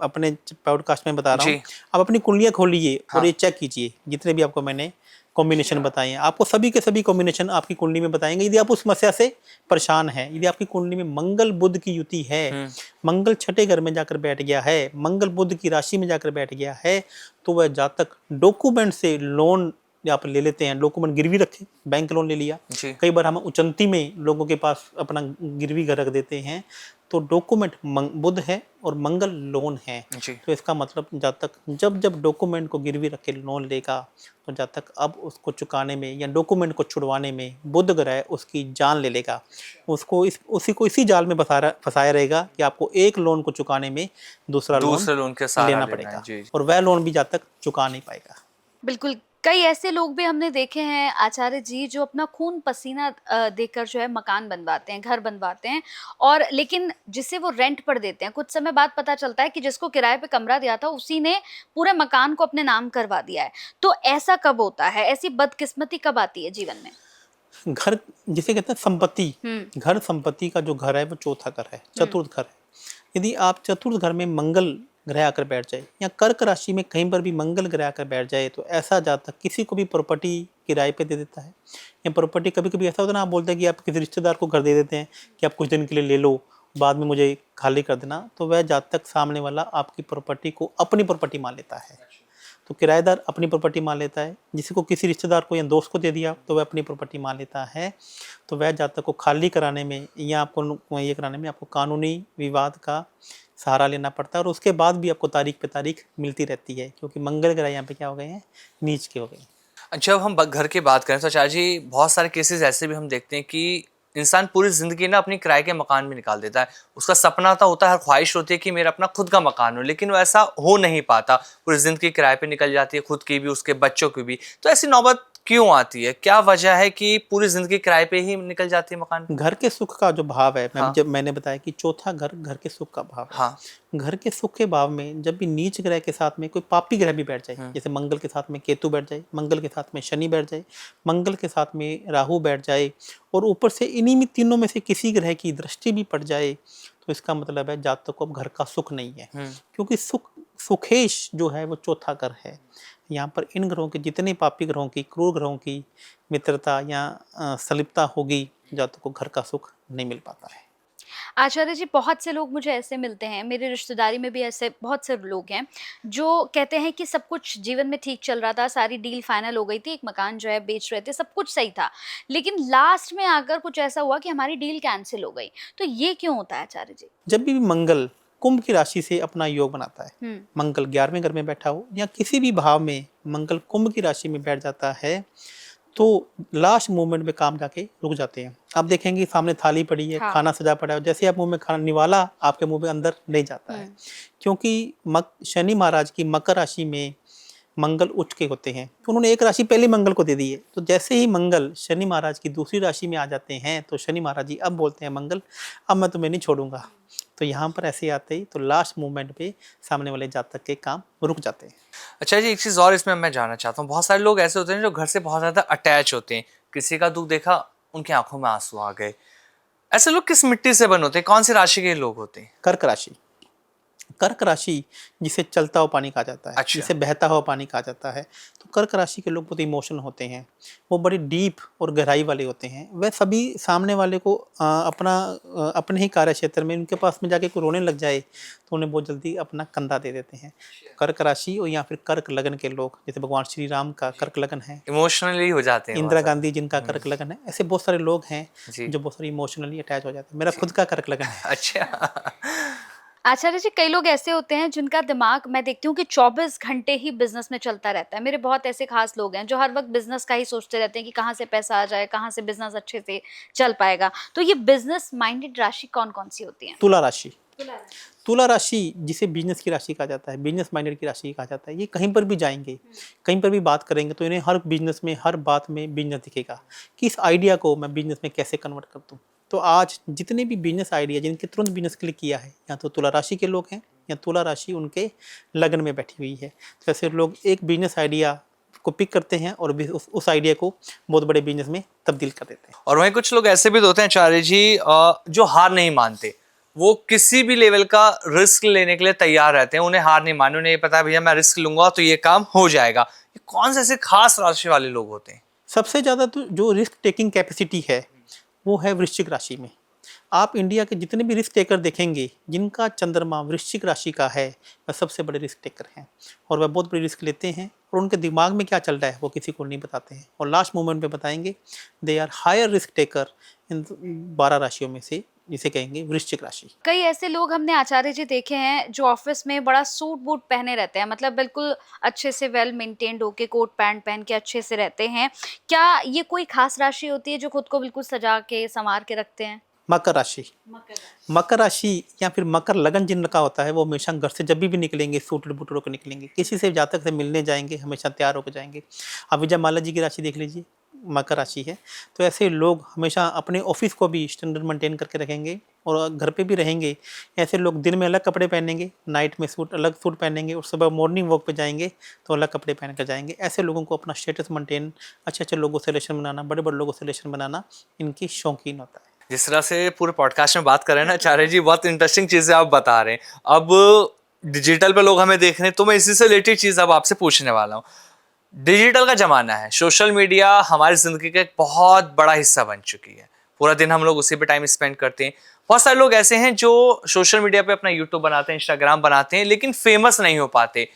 अपने पॉडकास्ट में बता रहा हूँ, आप अपनी कुंडलियाँ खोलिए और ये चेक कीजिए, जितने भी आपको मैंने कॉम्बिनेशन बताए हैं, आपको सभी के सभी कॉम्बिनेशन आपकी कुंडली में बताएंगे। यदि आप उस समस्या से परेशान हैं, यदि आपकी कुंडली में मंगल बुध की युति है, मंगल छठे घर में जाकर बैठ गया है, मंगल बुध की राशि में जाकर बैठ गया है, तो वह जातक डॉक्यूमेंट से लोन आप ले लेते हैं, डॉक्यूमेंट गिरवी रखे, बैंक लोन ले लिया। जी। कई बार हम उचंती में लोगों के पास अपना गिरवी रख देते हैं, तो डॉक्यूमेंट बुध है और मंगल लोन है। जी। तो इसका मतलब जब डॉक्यूमेंट को गिरवी रख के लोन लेगा, तो जब तक अब उसको चुकाने में या डॉक्यूमेंट को छुड़वाने में बुध ग्रह उसकी जान ले लेगा, उसको इसी जाल में फंसाया रहेगा कि आपको एक लोन को चुकाने में दूसरे लोन के सहारा लेना लेना पड़ेगा। है। जी। और वह लोन भी जब तक चुका नहीं पाएगा। बिल्कुल। कई ऐसे लोग भी हमने देखे हैं आचार्य जी, जो अपना खून पसीना देकर जो है मकान बनवाते हैं, घर बनवाते हैं, और लेकिन जिसे वो रेंट पर देते हैं, कुछ समय बाद पता चलता है कि जिसको किराए पे कमरा दिया था उसी ने पूरे मकान को अपने नाम करवा दिया है। तो ऐसा कब होता है? ऐसी बदकिस्मती कब आती है जीवन में? घर जिसे कहते हैं संपत्ति, घर संपत्ति का जो घर है वो चौथा घर है, चतुर्थ घर है। यदि आप चतुर्थ घर में मंगल ग्रह आकर बैठ जाए या कर्क राशि में कहीं पर भी मंगल ग्रह आकर बैठ जाए, तो ऐसा जातक किसी को भी प्रॉपर्टी किराए पे दे देता है। या प्रॉपर्टी कभी कभी ऐसा होता है ना, आप बोलते हैं कि आप किसी रिश्तेदार को घर दे देते हैं कि आप कुछ दिन के लिए ले लो, बाद में मुझे खाली कर देना, तो वह जातक सामने वाला आपकी प्रॉपर्टी को अपनी प्रॉपर्टी मान लेता है। तो किराएदार अपनी प्रॉपर्टी मान लेता है, जिसी को किसी रिश्तेदार को या दोस्त को दे दिया तो वह अपनी प्रॉपर्टी मान लेता है। तो वह जातक को खाली कराने में या आपको ये कराने में आपको कानूनी विवाद का सहारा लेना पड़ता है, और उसके बाद भी आपको तारीख पे तारीख मिलती रहती है, क्योंकि मंगल ग्रह यहाँ पे क्या हो गए हैं, नीच के हो गए हैं। जब हम घर की बात करें तो आचार्य जी, बहुत सारे केसेस ऐसे भी हम देखते हैं कि इंसान पूरी जिंदगी ना अपनी किराए के मकान में निकाल देता है। उसका सपना तो होता है, हर ख्वाहिश होती है कि मेरा अपना खुद का मकान हो, लेकिन वो ऐसा हो नहीं पाता। पूरी जिंदगी किराए पे निकल जाती है, खुद की भी, उसके बच्चों की भी। तो ऐसी नौबत क्यों आती है? क्या वजह है कि पूरी जिंदगी किराए पे ही निकल जाती है मकान? घर के सुख का जो भाव है, हाँ। जब मैंने बताया कि चौथा घर घर के सुख का भाव है। हाँ। घर के सुख के भाव में जब भी नीच ग्रह के साथ में कोई पापी ग्रह भी बैठ जाए, जैसे मंगल के साथ में केतु बैठ जाए, मंगल के साथ में शनि बैठ जाए, मंगल के साथ में राहु बैठ जाए, और ऊपर से इन्हीं में तीनों में से किसी ग्रह की दृष्टि भी पड़ जाए, तो इसका मतलब है जातक को अब घर का सुख नहीं है। क्योंकि सुखेश जो है वो चौथा घर है। यहाँ पर इन ग्रहों के जितने पापी ग्रहों की, क्रूर ग्रहों की मित्रता या सलिप्ता होगी, जातक को घर का सुख नहीं मिल पाता है। आचार्य जी, बहुत से लोग मुझे ऐसे मिलते हैं, मेरे रिश्तेदारी में भी ऐसे बहुत से लोग हैं जो कहते हैं कि सब कुछ जीवन में ठीक चल रहा था, सारी डील फाइनल हो गई थी, एक मकान जो है बेच रहे थे, सब कुछ सही था, लेकिन लास्ट में आकर कुछ ऐसा हुआ कि हमारी डील कैंसिल हो गई। तो ये क्यों होता है आचार्य जी? जब भी मंगल कुंभ की राशि से अपना योग बनाता है, मंगल 11वें घर में बैठा हो या किसी भी भाव में मंगल कुंभ की राशि में बैठ जाता है, तो लास्ट मोमेंट में काम जाके रुक जाते हैं। आप देखेंगे सामने थाली पड़ी है, हाँ। खाना सजा पड़ा है, जैसे आप मुंह में खाना निवाला आपके मुंह में अंदर नहीं जाता है, क्योंकि शनि महाराज की मकर राशि में मंगल उच्च के होते हैं, तो उन्होंने एक राशि पहले मंगल को दे दी है। तो जैसे ही मंगल शनि महाराज की दूसरी राशि में आ जाते हैं, तो शनि महाराज जी अब बोलते हैं मंगल, अब मैं तुम्हें नहीं छोड़ूंगा। तो यहाँ पर ऐसे आते ही तो लास्ट मोमेंट पे सामने वाले जातक के काम रुक जाते हैं। अच्छा जी, एक चीज़ और इसमें मैं जानना चाहता हूँ, बहुत सारे लोग ऐसे होते हैं जो घर से बहुत ज़्यादा अटैच होते हैं, किसी का दुख देखा उनकी आंखों में आंसू आ गए। ऐसे लोग किस मिट्टी से बने होते हैं? कौन सी राशि के लोग होते हैं? कर्क राशि। कर्क राशि जिसे चलता हुआ पानी कहा जाता है, अच्छा। जिसे बहता हुआ पानी कहा जाता है, तो कर्क राशि के लोग बहुत इमोशनल होते हैं, वो बड़ी डीप और गहराई वाले होते हैं। वह सभी सामने वाले को अपने ही कार्य क्षेत्र में उनके पास में जाके कोई रोने लग जाए तो उन्हें बहुत जल्दी अपना कंधा दे देते हैं। कर्क राशि और या फिर कर्क लगन के लोग, जैसे भगवान श्री राम का कर्क लगन है, इमोशनली हो जाते हैं। इंदिरा गांधी जिनका कर्क लगन है, ऐसे बहुत सारे लोग हैं जी। जो बहुत सारे इमोशनली अटैच हो जाते हैं। मेरा खुद का कर्क लगन है। अच्छा। आचार्य जी, कई लोग ऐसे होते हैं जिनका दिमाग, मैं देखती हूँ कि 24 घंटे ही बिजनेस में चलता रहता है। मेरे बहुत ऐसे खास लोग हैं जो हर वक्त बिजनेस का ही सोचते रहते हैं कि कहाँ से पैसा आ जाए, कहाँ से बिजनेस अच्छे से चल पाएगा। तो ये बिजनेस माइंडेड राशि कौन कौन सी होती है? तुला राशि। तुला राशि जिसे बिजनेस की राशि कहा जाता है, बिजनेस माइंडेड की राशि कहा जाता है। ये कहीं पर भी जाएंगे, कहीं पर भी बात करेंगे, तो इन्हें हर बिजनेस में, हर बात में बिजनेस दिखेगा कि इस आइडिया को मैं बिजनेस में कैसे कन्वर्ट कर दूँ। तो आज जितने भी बिजनेस आइडिया जिनके तुरंत बिजनेस क्लिक किया है, या तो तुला राशि के लोग हैं या तुला राशि उनके लगन में बैठी हुई है। तो ऐसे लोग एक बिजनेस आइडिया को पिक करते हैं और उस आइडिया को बहुत बड़े बिजनेस में तब्दील कर देते हैं। और वहीं कुछ लोग ऐसे भी होते हैं आचार्य जी, जो हार नहीं मानते, वो किसी भी लेवल का रिस्क लेने के लिए तैयार रहते हैं। उन्हें हार नहीं माननी, उन्हें ये पता है भैया मैं रिस्क लूंगा तो ये काम हो जाएगा। ये कौन से ऐसे खास राशि वाले लोग होते हैं? सबसे ज़्यादा तो जो रिस्क टेकिंग कैपेसिटी है वो है वृश्चिक राशि में। आप इंडिया के जितने भी रिस्क टेकर देखेंगे, जिनका चंद्रमा वृश्चिक राशि का है, वह सबसे बड़े रिस्क टेकर हैं और वह बहुत बड़ी रिस्क लेते हैं और उनके दिमाग में क्या चल रहा है वो किसी को नहीं बताते हैं और लास्ट मोमेंट पे बताएंगे। They are higher risk taker in 12 राशियों में से, जिसे कहेंगे वृश्चिक राशि। कई ऐसे लोग हमने आचार्य जी देखे हैं जो ऑफिस में बड़ा सूट बूट पहने रहते हैं, मतलब बिल्कुल अच्छे से वेल मेंटेन्ड होके कोट पैंट पहन के अच्छे से रहते हैं। क्या ये कोई खास राशि होती है जो खुद को बिल्कुल सजा के संवार के रखते हैं? मकर राशि। मकर राशि या फिर मकर लगन जिनका होता है वो हमेशा घर से जब भी निकलेंगे सूट बूट होकर निकलेंगे, किसी से जातक से मिलने जाएंगे हमेशा तैयार होकर जाएंगे। अब विजय माल्या जी की राशि देख लीजिए, मकर राशि है, तो ऐसे लोग हमेशा अपने ऑफिस को भी स्टैंडर्ड मेंटेन करके रखेंगे और घर पे भी रहेंगे। ऐसे लोग दिन में अलग कपड़े पहनेंगे, नाइट में सूट अलग सूट पहनेंगे और सुबह मॉर्निंग वॉक पे जाएंगे तो अलग कपड़े पहन कर जाएंगे। ऐसे लोगों को अपना स्टेटस मेंटेन, अच्छे अच्छे लोगों से रिलेशन बनाना, बड़े बड़े लोगों से रिलेशन बनाना इनकी शौकीन होता है। जिस तरह से पूरे पॉडकास्ट में बात कर रहे हैं ना आचार्य जी, बहुत इंटरेस्टिंग चीजें आप बता रहे हैं। अब डिजिटल पे लोग हमें देख रहे हैं, तो मैं इसी से रिलेटेड चीज अब आपसे पूछने वाला हूँ। डिजिटल का जमाना है, सोशल मीडिया हमारी जिंदगी का एक बहुत बड़ा हिस्सा बन चुकी है। पूरा दिन हम लोग उसी पे टाइम स्पेंड करते हैं। बहुत सारे लोग ऐसे हैं जो सोशल मीडिया पे अपना यूट्यूब बनाते हैं, इंस्टाग्राम बनाते हैं, लेकिन फेमस नहीं हो पाते।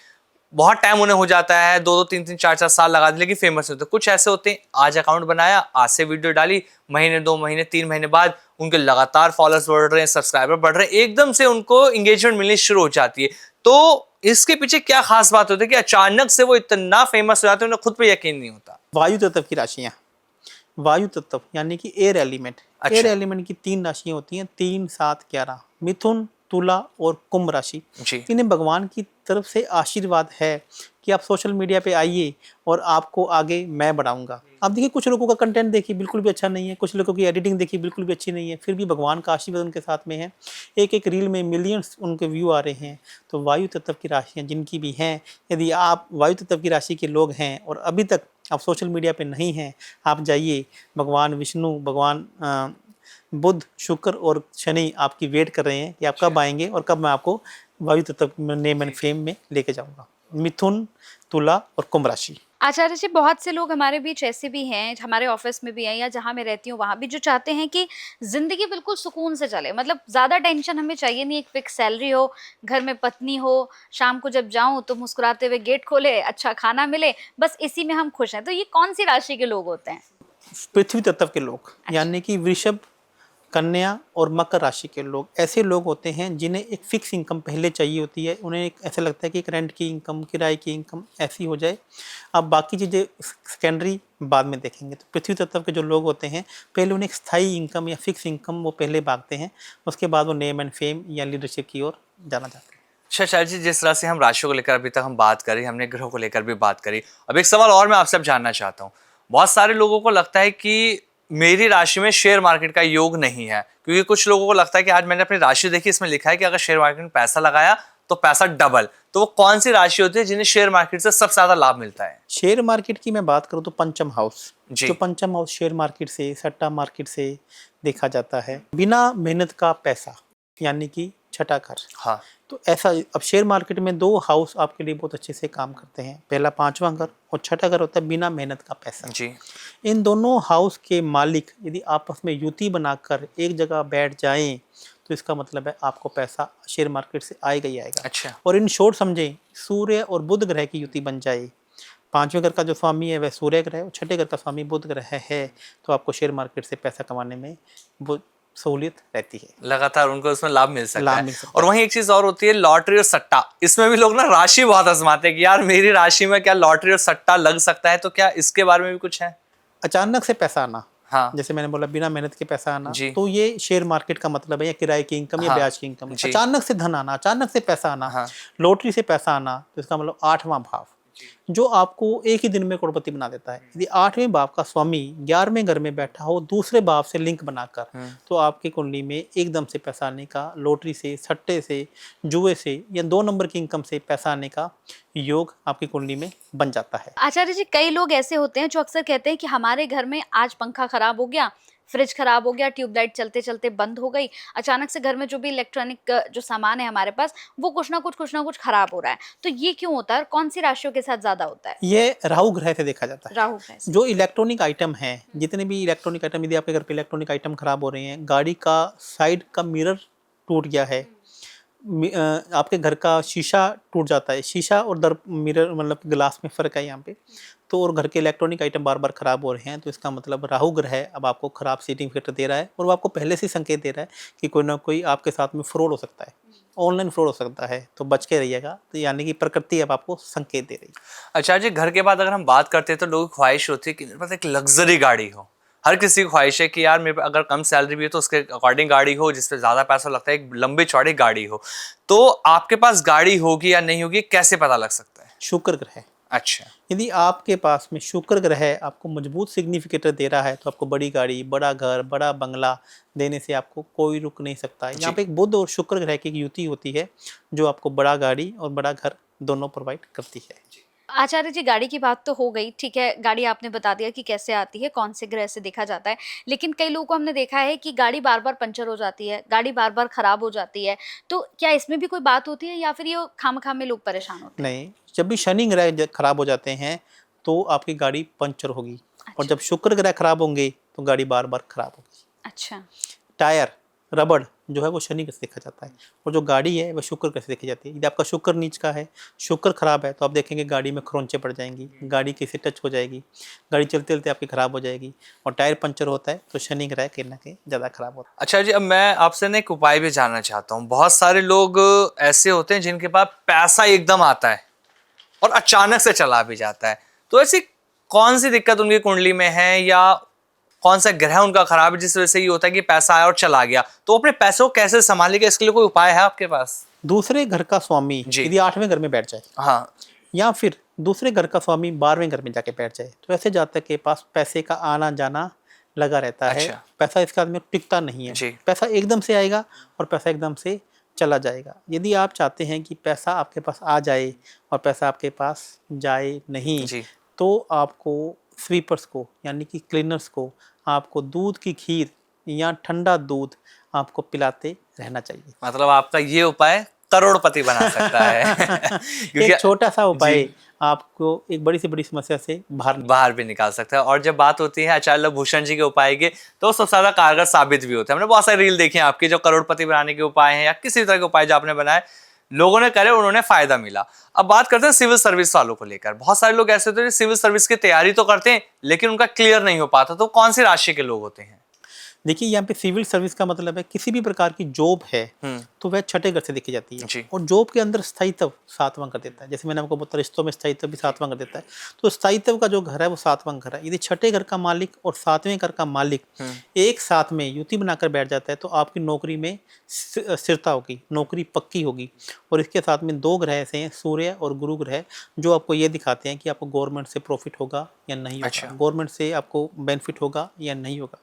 बहुत टाइम उन्हें हो जाता है, 2-2 3-3 4-4 साल लगा दे, लेकिन फेमस होते। कुछ ऐसे होते हैं, आज अकाउंट बनाया, आज से वीडियो डाली, महीने 2 महीने 3 महीने बाद उनके लगातार फॉलोअर्स बढ़ रहे हैं, सब्सक्राइबर बढ़ रहे हैं, एकदम से उनको एंगेजमेंट मिलनी शुरू हो जाती है। तो इसके पीछे क्या खास बात होती है कि अचानक से वो इतना फेमस हो जाते हैं, उन्हें खुद पे यकीन नहीं होता? वायु तत्व की राशियां, वायु तत्व यानी कि एयर एलिमेंट। अच्छा। एयर एलिमेंट की 3 राशियां होती हैं, 3, 7, 11, मिथुन, तुला और कुंभ राशि। जी। इन्हें भगवान की तरफ से आशीर्वाद है कि आप सोशल मीडिया पे आइए और आपको आगे मैं बढ़ाऊंगा। आप देखिए कुछ लोगों का कंटेंट देखिए बिल्कुल भी अच्छा नहीं है, कुछ लोगों की एडिटिंग देखिए बिल्कुल भी अच्छी नहीं है, फिर भी भगवान का आशीर्वाद उनके साथ में है। एक एक रील में मिलियंस उनके व्यू आ रहे हैं। तो वायु तत्व की राशियाँ जिनकी भी हैं, यदि आप वायु तत्व की राशि के लोग हैं और अभी तक आप सोशल मीडिया पे नहीं हैं, आप जाइए। भगवान विष्णु, भगवान बुध, शुक्र और शनि आपकी वेट कर रहे हैं कि आप कब आएंगे और कब मैं आपको वायु तत्व नेम एंड फेम में लेके जाऊंगा। मिथुन, तुला और कुंभ राशि। आचार्य जी, बहुत से लोग हमारे बीच ऐसे भी हैं, हमारे ऑफिस में भी हैं या जहाँ मैं रहती हूँ वहाँ भी, जो चाहते हैं कि जिंदगी बिल्कुल सुकून से चले, मतलब ज्यादा टेंशन हमें चाहिए नहीं, एक फिक्स सैलरी हो, घर में पत्नी हो, शाम को जब जाऊं तो मुस्कुराते हुए गेट खोले, अच्छा खाना मिले, बस इसी में हम खुश हैं। तो ये कौन सी राशि के लोग होते हैं? पृथ्वी तत्व के लोग, यानी कि वृषभ, कन्या और मकर राशि के लोग ऐसे लोग होते हैं जिन्हें एक फिक्स इनकम पहले चाहिए होती है। उन्हें एक ऐसा लगता है कि एक रेंट की इनकम, किराए की इनकम ऐसी हो जाए, अब बाकी चीज़ें सेकेंडरी बाद में देखेंगे। तो पृथ्वी तत्व के जो लोग होते हैं, पहले उन्हें एक स्थायी इनकम या फिक्स इनकम वो पहले भागते हैं, उसके बाद वो नेम एंड फेम या लीडरशिप की ओर जाना चाहते हैं। अच्छा आचार्य जी, जिस तरह से हम राशियों को लेकर अभी तक हम बात करी, हमने ग्रहों को लेकर भी बात करी, अब एक सवाल और मैं आपसे जानना चाहता हूँ। बहुत सारे लोगों को लगता है कि मेरी राशि में शेयर मार्केट का योग नहीं है, क्योंकि कुछ लोगों को लगता है कि आज मैंने अपनी राशि देखी, इसमें लिखा है कि अगर शेयर मार्केट में पैसा लगाया तो पैसा डबल। तो वो कौन सी राशि होती है जिन्हें शेयर मार्केट से सबसे ज्यादा लाभ मिलता है? शेयर मार्केट की मैं बात करूं तो पंचम हाउस, जी। जो पंचम हाउस शेयर मार्केट से, सट्टा मार्केट से देखा जाता है। बिना मेहनत का पैसा, यानी कि छठा घर। हाँ। तो ऐसा, अब शेयर मार्केट में 2 हाउस आपके लिए बहुत अच्छे से काम करते हैं। पहला 5वां घर और छठा घर होता है बिना मेहनत का पैसा। जी। इन दोनों हाउस के मालिक यदि आपस में युति बनाकर एक जगह बैठ जाएं तो इसका मतलब है आपको पैसा शेयर मार्केट से आएगा ही आएगा। अच्छा। और इन शॉर्ट समझें, सूर्य और बुध ग्रह की युति बन जाए, 5वें घर का जो स्वामी है वह सूर्य ग्रह है और छठे घर का स्वामी बुध ग्रह है, तो आपको शेयर मार्केट से पैसा कमाने में वो सहूलियत रहती है, लगातार उनको उसमें लाभ मिल सकता लाभ है। मिल सकता और वहीं एक चीज और होती है, लॉटरी और सट्टा। इसमें भी लोग ना राशि बहुत आजमाते हैं कि यार मेरी राशि में क्या लॉटरी और सट्टा लग सकता है, तो क्या इसके बारे में भी कुछ है? अचानक से पैसा आना, हाँ। जैसे मैंने बोला बिना मेहनत के पैसा आना, जी। तो ये शेयर मार्केट का मतलब है, या किराए की इनकम या हाँ। ब्याज की इनकम। जी। अचानक से धन आना, अचानक से पैसा आना, हाँ। लॉटरी से पैसा आना, तो इसका मतलब 8वां भाव जो आपको एक ही दिन में करोड़पति बना देता है। यदि 8वें भाव का स्वामी 11वें घर में बैठा हो दूसरे भाव से लिंक बनाकर, तो आपकी कुंडली में एकदम से पैसा आने का, लॉटरी से, सट्टे से, जुए से या 2 नंबर की इनकम से पैसा आने का योग आपकी कुंडली में बन जाता है। आचार्य जी, कई लोग ऐसे होते हैं जो अक्सर कहते हैं कि हमारे घर में आज पंखा खराब हो गया, फ्रिज खराब हो गया, ट्यूबलाइट चलते चलते बंद हो गई, अचानक से घर में जो भी इलेक्ट्रॉनिक जो सामान है हमारे पास वो कुछ ना कुछ खराब हो रहा है। तो ये क्यों होता है और कौन सी राशियों के साथ ज्यादा होता है? ये राहु ग्रह से देखा जाता है। राहु ग्रह से। जो इलेक्ट्रॉनिक आइटम है, जितने भी इलेक्ट्रॉनिक आइटम, यदि आपके घर पे इलेक्ट्रॉनिक आइटम खराब हो रहे हैं, गाड़ी का साइड का मिरर टूट गया है, आपके घर का शीशा टूट जाता है, शीशा और दर मिरर मतलब ग्लास में फ़र्क है यहाँ पे, तो और घर के इलेक्ट्रॉनिक आइटम बार बार ख़राब हो रहे हैं, तो इसका मतलब राहु ग्रह अब आपको ख़राब सीटिंग फैक्टर दे रहा है और वो आपको पहले से संकेत दे रहा है कि कोई ना कोई आपके साथ में फ्रॉड हो सकता है, ऑनलाइन फ्रॉड हो सकता है, तो बच के रहिएगा। तो यानी कि प्रकृति अब आपको संकेत दे रही है। अच्छा जी, घर के बाद अगर हम बात करते हैं तो लोगों की ख्वाहिश होती है कि मेरे पास एक लग्जरी गाड़ी हो। हर किसी की ख्वाहिश है कि यार मेरे पास अगर कम सैलरी भी है तो उसके अकॉर्डिंग गाड़ी हो, जिसपे ज़्यादा पैसा लगता है, एक लंबी चौड़ी गाड़ी हो। तो आपके पास गाड़ी होगी या नहीं होगी, कैसे पता लग सकता है? शुक्र ग्रह, अच्छा, यदि आपके पास में शुक्र ग्रह आपको मजबूत सिग्निफिकेटर दे रहा है तो आपको बड़ी गाड़ी, बड़ा घर, बड़ा बंगला देने से आपको कोई रुक नहीं सकता है। यहाँ पे एक बुध और शुक्र ग्रह की एक युति होती है जो आपको बड़ा गाड़ी और बड़ा घर दोनों प्रोवाइड करती है। आचार्य जी, गाड़ी की बात तो हो गई, ठीक है, गाड़ी आपने बता दिया कि कैसे आती है, कौन से ग्रह से देखा जाता है, लेकिन कई लोगों को हमने देखा है कि गाड़ी बार बार पंचर हो जाती है, गाड़ी बार बार खराब हो जाती है, तो क्या इसमें भी कोई बात होती है या फिर ये खामखा में लोग परेशान होते हैं? नहीं, जब भी शनि ग्रह खराब हो जाते हैं तो आपकी गाड़ी पंचर होगी, और जब शुक्र ग्रह खराब होंगे तो गाड़ी बार बार खराब होगी। अच्छा। टायर, रबड़ जो है वो शनि ग्रह से देखा जाता है, और जो गाड़ी है वो शुक्र ग्रह से देखी जाती है। यदि आपका शुक्र नीच का है, शुक्र खराब है, तो आप देखेंगे गाड़ी में खरोंचे पड़ जाएंगी, गाड़ी किसी टच हो जाएगी, गाड़ी चलते चलते आपकी खराब हो जाएगी, और टायर पंचर होता है तो शनि ग्रह कहीं ना कहीं ज़्यादा खराब होता है। अच्छा जी, अब मैं आपसे ना एक उपाय भी जानना चाहता हूँ। बहुत सारे लोग ऐसे होते हैं जिनके पास पैसा एकदम आता है और अचानक से चला भी जाता है, तो ऐसी कौन सी दिक्कत उनकी कुंडली में है या कौन सा ग्रह उनका खराब है जिस वजह से ये होता है कि पैसा आया और चला गया? तो अपने पैसों को कैसे संभालेगा, इसके लिए कोई उपाय है आपके पास? दूसरे घर का स्वामी जी। यदि 8वें घर में बैठ जाए, हाँ, या फिर दूसरे घर का स्वामी 12वें घर में जाके बैठ जाए, तो ऐसे जातक के पास पैसे का आना जाना लगा रहता है। अच्छा। पैसा इसके आदमी को टिकता नहीं है, जी। पैसा एकदम से आएगा और पैसा एकदम से चला जाएगा। यदि आप चाहते हैं कि पैसा आपके पास आ जाए और पैसा आपके पास जाए नहीं, जी। तो आपको स्वीपर्स को यानी कि क्लीनर्स को आपको दूध की खीर या ठंडा दूध आपको पिलाते रहना चाहिए। मतलब आपका ये उपाय करोड़पति बना सकता है क्योंकि एक छोटा सा उपाय जी। आपको एक बड़ी से बड़ी समस्या से बाहर भी निकाल सकता है। और जब बात होती है आचार्य भूषण जी के उपाय की, तो सबसे ज्यादा कारगर साबित भी होते हैं। हमने बहुत सारे रील देखे हैं आपके, जो करोड़पति बनाने के उपाय हैं या किसी तरह के उपाय जो आपने बनाए, लोगों ने करे, उन्होंने फायदा मिला। अब बात करते हैं सिविल सर्विस वालों को लेकर। बहुत सारे लोग ऐसे होते हैं सिविल सर्विस की तैयारी तो करते हैं लेकिन उनका क्लियर नहीं हो पाता, तो कौन सी राशि के लोग होते हैं? देखिए, यहाँ पे सिविल सर्विस का मतलब है किसी भी प्रकार की जॉब है तो वह छठे घर से देखी जाती है, जी। और जॉब के अंदर स्थायित्व 7वां कर देता है। जैसे मैंने आपको बताया, रिश्तों में स्थायित्व भी 7वां कर देता है, तो स्थायित्व का जो घर है वो 7वां घर है। यदि छठे घर का मालिक और 7वें घर का मालिक एक साथ में युति बनाकर बैठ जाता है तो आपकी नौकरी में स्थिरता होगी, नौकरी पक्की होगी। और इसके साथ में 2 ग्रह ऐसे हैं, सूर्य और गुरु ग्रह, जो आपको ये दिखाते हैं कि आपको गवर्नमेंट से प्रॉफिट होगा या नहीं होगा, अच्छा। गवर्नमेंट से आपको बेनिफिट होगा या नहीं होगा।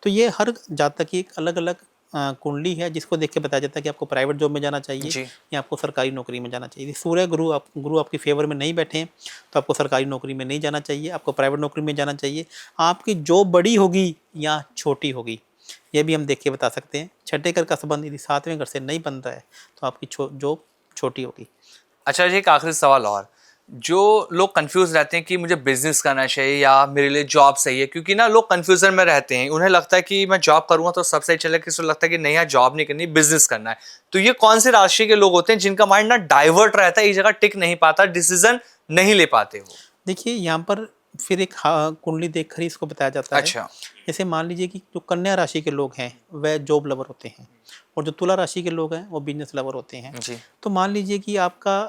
तो ये हर जातक की एक अलग अलग कुंडली है, जिसको देख के बताया जाता है कि आपको प्राइवेट जॉब में जाना चाहिए या आपको सरकारी नौकरी में जाना चाहिए। यदि सूर्य गुरु आपकी फेवर में नहीं बैठे हैं तो आपको सरकारी नौकरी में नहीं जाना चाहिए, आपको प्राइवेट नौकरी में जाना चाहिए। आपकी जॉब बड़ी होगी या छोटी होगी, ये भी हम देख के बता सकते हैं। छठे घर का संबंध यदि 7वें घर से नहीं बन रहा है तो आपकी जॉब छोटी होगी। अच्छा जी, एक आखिरी सवाल और, जो लोग कंफ्यूज रहते हैं कि मुझे बिजनेस करना चाहिए या मेरे लिए जॉब सही है, क्योंकि ना लोग कंफ्यूजन में रहते हैं, उन्हें लगता है कि मैं जॉब करूंगा तो सब सही चलेगा, किसी को लगता है कि नहीं यार जॉब नहीं करनी, बिजनेस करना है। तो ये कौन सी राशि के लोग होते हैं जिनका माइंड ना डाइवर्ट रहता है, एक जगह टिक नहीं पाता, डिसीजन नहीं ले पाते हो? देखिए, यहाँ पर फिर एक कुंडली देखकर ही इसको बताया जाता है। अच्छा। जैसे मान लीजिए कि जो कन्या राशि के लोग हैं वह जॉब लवर होते हैं, और जो तुला राशि के लोग हैं वो बिजनेस लवर होते हैं। जी। तो मान लीजिए कि आपका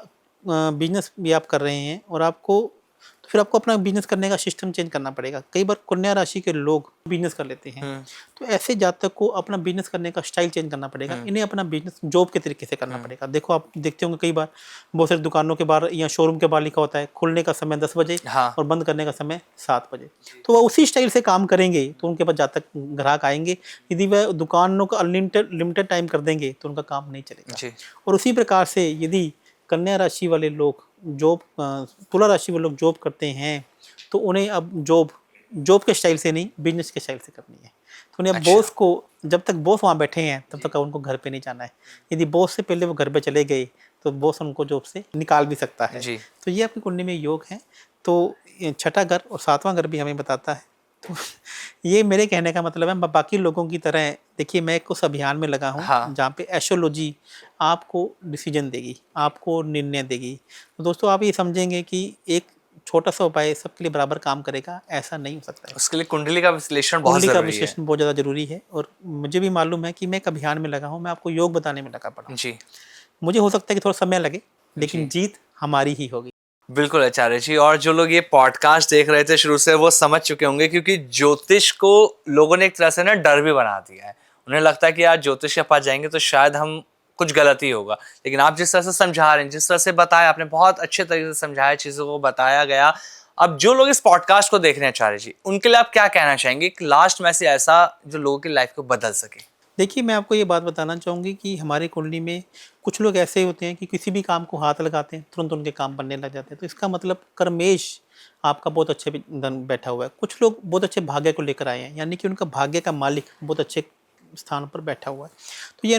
बिजनेस भी आप कर रहे हैं और तो फिर आपको अपना बिजनेस करने का सिस्टम चेंज करना पड़ेगा। कई बार कन्या राशि के लोग बिजनेस कर लेते हैं, तो ऐसे जातक को अपना बिजनेस करने का स्टाइल चेंज करना पड़ेगा। इन्हें अपना बिजनेस जॉब के तरीके से करना पड़ेगा। देखो, आप देखते होंगे कई बार बहुत सारी दुकानों के बाहर या शोरूम के बाहर लिखा होता है खुलने का समय 10 बजे और बंद करने का समय 7 बजे। तो वह उसी स्टाइल से काम करेंगे तो उनके पास जातक ग्राहक आएंगे। यदि वह दुकानों का लिमिटेड टाइम कर देंगे तो उनका काम नहीं चलेगा। और उसी प्रकार से यदि कन्या राशि वाले लोग तुला राशि वाले लोग जॉब करते हैं तो उन्हें अब जॉब जॉब के स्टाइल से नहीं, बिजनेस के स्टाइल से करनी है। तो उन्हें अच्छा। बॉस को, जब तक बॉस वहाँ बैठे हैं तब तक उनको घर पे नहीं जाना है। यदि बॉस से पहले वो घर पे चले गए तो बॉस उनको जॉब से निकाल भी सकता है। जी। तो ये आपकी कुंडली में योग है। तो ये छठा घर और सातवां घर भी हमें बताता है। तो ये मेरे कहने का मतलब है, बाकी लोगों की तरह देखिए मैं उस अभियान में लगा हूँ हाँ। जहाँ पे एस्ट्रोलॉजी आपको डिसीजन देगी, आपको निर्णय देगी। तो दोस्तों आप ये समझेंगे कि एक छोटा सा उपाय सबके लिए बराबर काम करेगा, ऐसा नहीं हो सकता है। उसके लिए कुंडली का विश्लेषण बहुत कुंडली का जरूरी है। विश्लेषण बहुत ज़्यादा ज़रूरी है। और मुझे भी मालूम है कि मैं एक अभियान में लगा हूँ, मैं आपको योग बताने में लगा पड़ा हूँ। जी। मुझे हो सकता है कि थोड़ा समय लगे, लेकिन जी। जीत हमारी ही होगी। बिल्कुल आचार्य जी, और जो लोग ये पॉडकास्ट देख रहे थे शुरू से वो समझ चुके होंगे, क्योंकि ज्योतिष को लोगों ने एक तरह से ना डर भी बना दिया है। उन्हें लगता है कि यार ज्योतिष के पास जाएंगे तो शायद हम कुछ गलती होगा, लेकिन आप जिस तरह से समझा रहे हैं, जिस तरह से बताया आपने, बहुत अच्छे तरीके से समझाया, चीज़ों को बताया गया। अब जो लोग इस पॉडकास्ट को देख रहे हैं आचार्य जी, उनके लिए आप क्या कहना चाहेंगे, एक लास्ट मैसेज ऐसा जो लोगों की लाइफ को बदल सके? देखिए मैं आपको ये बात बताना चाहूँगी कि हमारी कुंडली में कुछ लोग ऐसे होते हैं कि किसी भी काम को हाथ लगाते हैं तुरंत उनके काम बनने लग जाते हैं। तो इसका मतलब कर्मेश आपका बहुत अच्छे धन बैठा हुआ है। कुछ लोग बहुत अच्छे भाग्य को लेकर आए हैं, यानी कि उनका भाग्य का मालिक बहुत अच्छे स्थान पर बैठा हुआ है। तो ये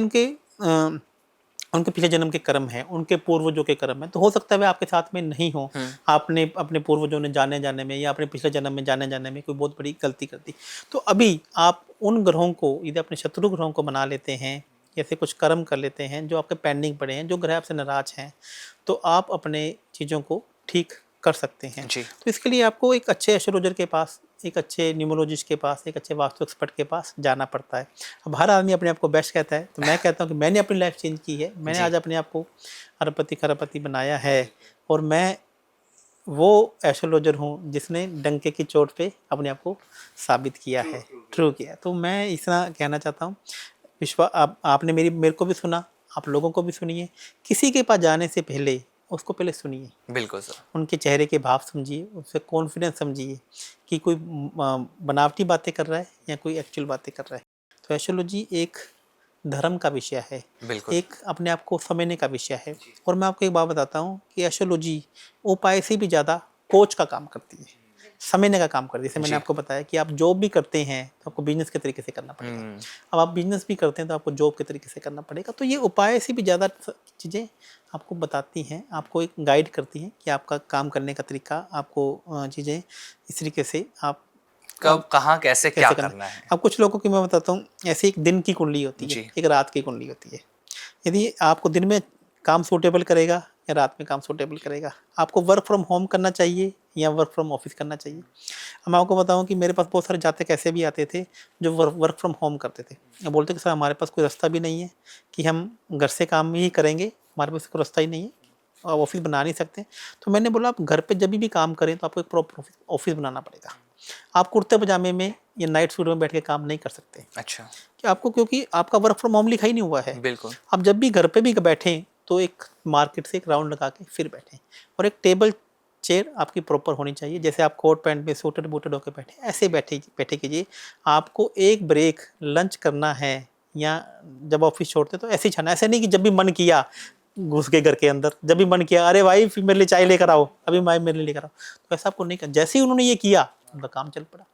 उनके पिछले जन्म के कर्म हैं, उनके पूर्वजों के कर्म हैं। तो हो सकता है वे आपके साथ में नहीं हो, आपने अपने पूर्वजों ने जाने में या अपने पिछले जन्म में जाने में कोई बहुत बड़ी गलती कर दी। तो अभी आप उन ग्रहों को, यदि अपने शत्रु ग्रहों को बना लेते हैं, ऐसे कुछ कर्म कर लेते हैं जो आपके पेंडिंग पड़े हैं, जो ग्रह आपसे नाराज हैं, तो आप अपने चीज़ों को ठीक कर सकते हैं। जी। तो इसके लिए आपको एक अच्छे एस्ट्रोलॉजर के पास, एक अच्छे न्यूमरोलॉजिस्ट के पास, एक अच्छे वास्तु एक्सपर्ट के पास जाना पड़ता है। अब हर आदमी अपने आप को बेस्ट कहता है, तो मैं कहता हूँ कि मैंने अपनी लाइफ चेंज की है। मैंने जी। आज अपने आप को अरबपति खरबपति बनाया है, और मैं वो एस्ट्रोलॉजर हूँ जिसने डंके की चोट पे अपने आप को साबित किया है, ट्रू किया है। तो मैं इतना कहना चाहता हूँ, आपने मेरे को भी सुना, आप लोगों को भी सुनिए। किसी के पास जाने से पहले उसको पहले सुनिए, बिल्कुल सर। उनके चेहरे के भाव समझिए, उससे कॉन्फिडेंस समझिए कि कोई बनावटी बातें कर रहा है या कोई एक्चुअल बातें कर रहा है। तो एस्ट्रोलॉजी एक धर्म का विषय है, बिल्कुल। एक अपने आप को समझने का विषय है। और मैं आपको एक बात बताता हूँ कि एस्ट्रोलॉजी उपाय से भी ज़्यादा कोच का काम करती है, समझने का काम करती है। जैसे मैंने जी। आपको बताया कि आप जॉब भी करते हैं तो आपको बिजनेस के तरीके से करना पड़ेगा। अब आप बिजनेस भी करते हैं तो आपको जॉब के तरीके से करना पड़ेगा। तो ये उपाय से भी ज़्यादा चीज़ें आपको बताती हैं, आपको एक गाइड करती हैं कि आपका काम करने का तरीका, आपको चीज़ें इस तरीके से आप कब, कहाँ, कैसे, क्या कैसे करना है। अब कुछ लोगों की मैं बताता हूँ, ऐसे एक दिन की कुंडली होती है, जी। एक रात की कुंडली होती है। यदि आपको दिन में काम सूटेबल करेगा या रात में काम सूटेबल करेगा, आपको वर्क फ्रॉम होम करना चाहिए या वर्क फ्रॉम ऑफिस करना चाहिए। अब मैं आपको बताऊं कि मेरे पास बहुत सारे जातक ऐसे भी आते थे जो वर्क फ्रॉम होम करते थे। अब बोलते कि सर हमारे पास कोई रास्ता भी नहीं है कि हम घर से काम ही करेंगे, हमारे पास कोई रास्ता ही नहीं है, आप ऑफिस बना नहीं सकते। तो मैंने बोला आप घर पे जब भी काम करें तो आपको एक प्रॉपर ऑफिस बनाना पड़ेगा। आप कुर्ते पजामे में या नाइट सूट में बैठ के काम नहीं कर सकते। अच्छा। कि आपको, क्योंकि आपका वर्क फ्रॉम होम लिखा ही नहीं हुआ है। बिल्कुल। आप जब भी घर पे भी बैठें तो एक मार्केट से एक राउंड लगा के फिर बैठें, और एक टेबल चेयर आपकी प्रॉपर होनी चाहिए। जैसे आप कोट पैंट में सूटेड बूटेड होकर बैठे, ऐसे बैठे कीजिए। आपको एक ब्रेक लंच करना है या जब ऑफिस छोड़ते तो ऐसे ही छाना, ऐसे नहीं कि जब भी मन किया घुस गए घर के अंदर, जब भी मन किया अरे भाई फिर मेरे लिए चाय लेकर आओ, अभी भाई मेरे लिए लेकर आओ, तो ऐसा आपको नहीं करना। जैसे ही उन्होंने ये किया उनका काम चल पड़ा।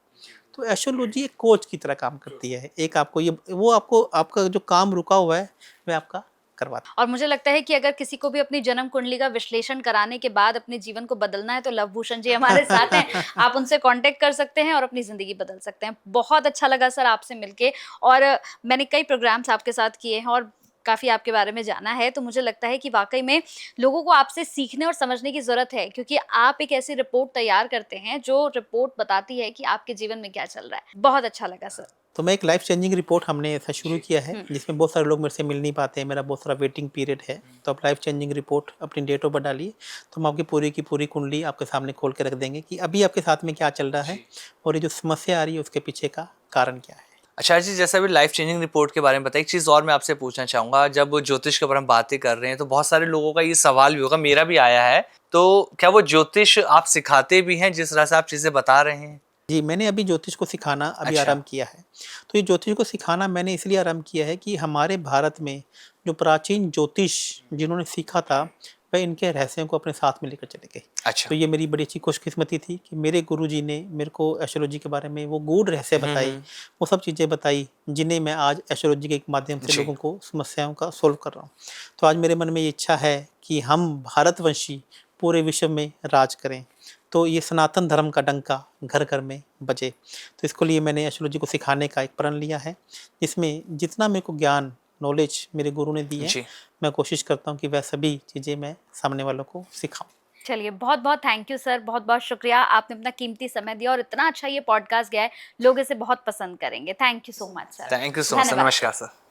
तो एस्ट्रोलॉजी एक कोच की तरह काम करती है, एक आपको ये वो आपको आपका जो काम रुका हुआ है वह आपका करवाता है। और मुझे लगता है कि अगर किसी को भी अपनी जन्म कुंडली का विश्लेषण कराने के बाद अपने जीवन को बदलना है तो लव भूषण जी हमारे साथ हैं, आप उनसे कांटेक्ट कर सकते हैं और अपनी जिंदगी बदल सकते हैं। बहुत अच्छा लगा सर आपसे मिलके, और मैंने कई प्रोग्राम्स आपके साथ किए हैं और काफ़ी आपके बारे में जाना है, तो मुझे लगता है कि वाकई में लोगों को आपसे सीखने और समझने की ज़रूरत है, क्योंकि आप एक ऐसी रिपोर्ट तैयार करते हैं जो रिपोर्ट बताती है कि आपके जीवन में क्या चल रहा है। बहुत अच्छा लगा सर। तो मैं एक लाइफ चेंजिंग रिपोर्ट हमने ऐसा शुरू किया है जिसमें बहुत सारे लोग मेरे से मिल नहीं पाते हैं, मेरा बहुत सारा वेटिंग पीरियड है। तो आप लाइफ चेंजिंग रिपोर्ट अपनी डेट ऑफ बर्थ डालिए, तो हम आपकी पूरी की पूरी कुंडली आपके सामने खोल के रख देंगे कि अभी आपके साथ में क्या चल रहा है और ये जो समस्या आ रही है उसके पीछे का कारण क्या है। अच्छा जी, जैसे अभी लाइफ चेंजिंग रिपोर्ट के बारे में बताइए, एक चीज़ और मैं आपसे पूछना चाहूँगा। जब ज्योतिष के ऊपर हम बातें कर रहे हैं तो बहुत सारे लोगों का ये सवाल भी होगा, मेरा भी आया है, तो क्या वो ज्योतिष आप सिखाते भी हैं जिस तरह से आप चीज़ें बता रहे हैं? जी, मैंने अभी ज्योतिष को सिखाना आरंभ किया है। तो ये ज्योतिष को सिखाना मैंने इसलिए आरंभ किया है कि हमारे भारत में जो प्राचीन ज्योतिष जिन्होंने सीखा था वह इनके रहस्यों को अपने साथ में लेकर चले गए। अच्छा। तो ये मेरी बड़ी अच्छी खुशकिस्मती थी कि मेरे गुरुजी ने मेरे को एस्ट्रोलॉजी के बारे में वो गूढ़ रहस्य बताई, वो सब चीज़ें बताई जिन्हें मैं आज एस्ट्रोलॉजी के माध्यम से जी। लोगों को समस्याओं का सोल्व कर रहा हूँ। तो आज मेरे मन में ये इच्छा है कि हम भारतवंशी पूरे विश्व में राज करें, तो ये सनातन धर्म का डंका घर घर में बजे। तो इसको लिए मैंने एस्ट्रोलॉजी को सिखाने का एक प्रण लिया है, जिसमें जितना मेरे को ज्ञान नॉलेज मेरे गुरु ने दी है, जी। मैं कोशिश करता हूँ कि वह सभी चीज़ें मैं सामने वालों को सिखाऊं। चलिए, बहुत बहुत थैंक यू सर, बहुत बहुत शुक्रिया, आपने अपना कीमती समय दिया और इतना अच्छा ये पॉडकास्ट गया है, लोग इसे बहुत पसंद करेंगे। Thank you so much sir. Thank you so much, धन्यवाद। नमस्कार सर।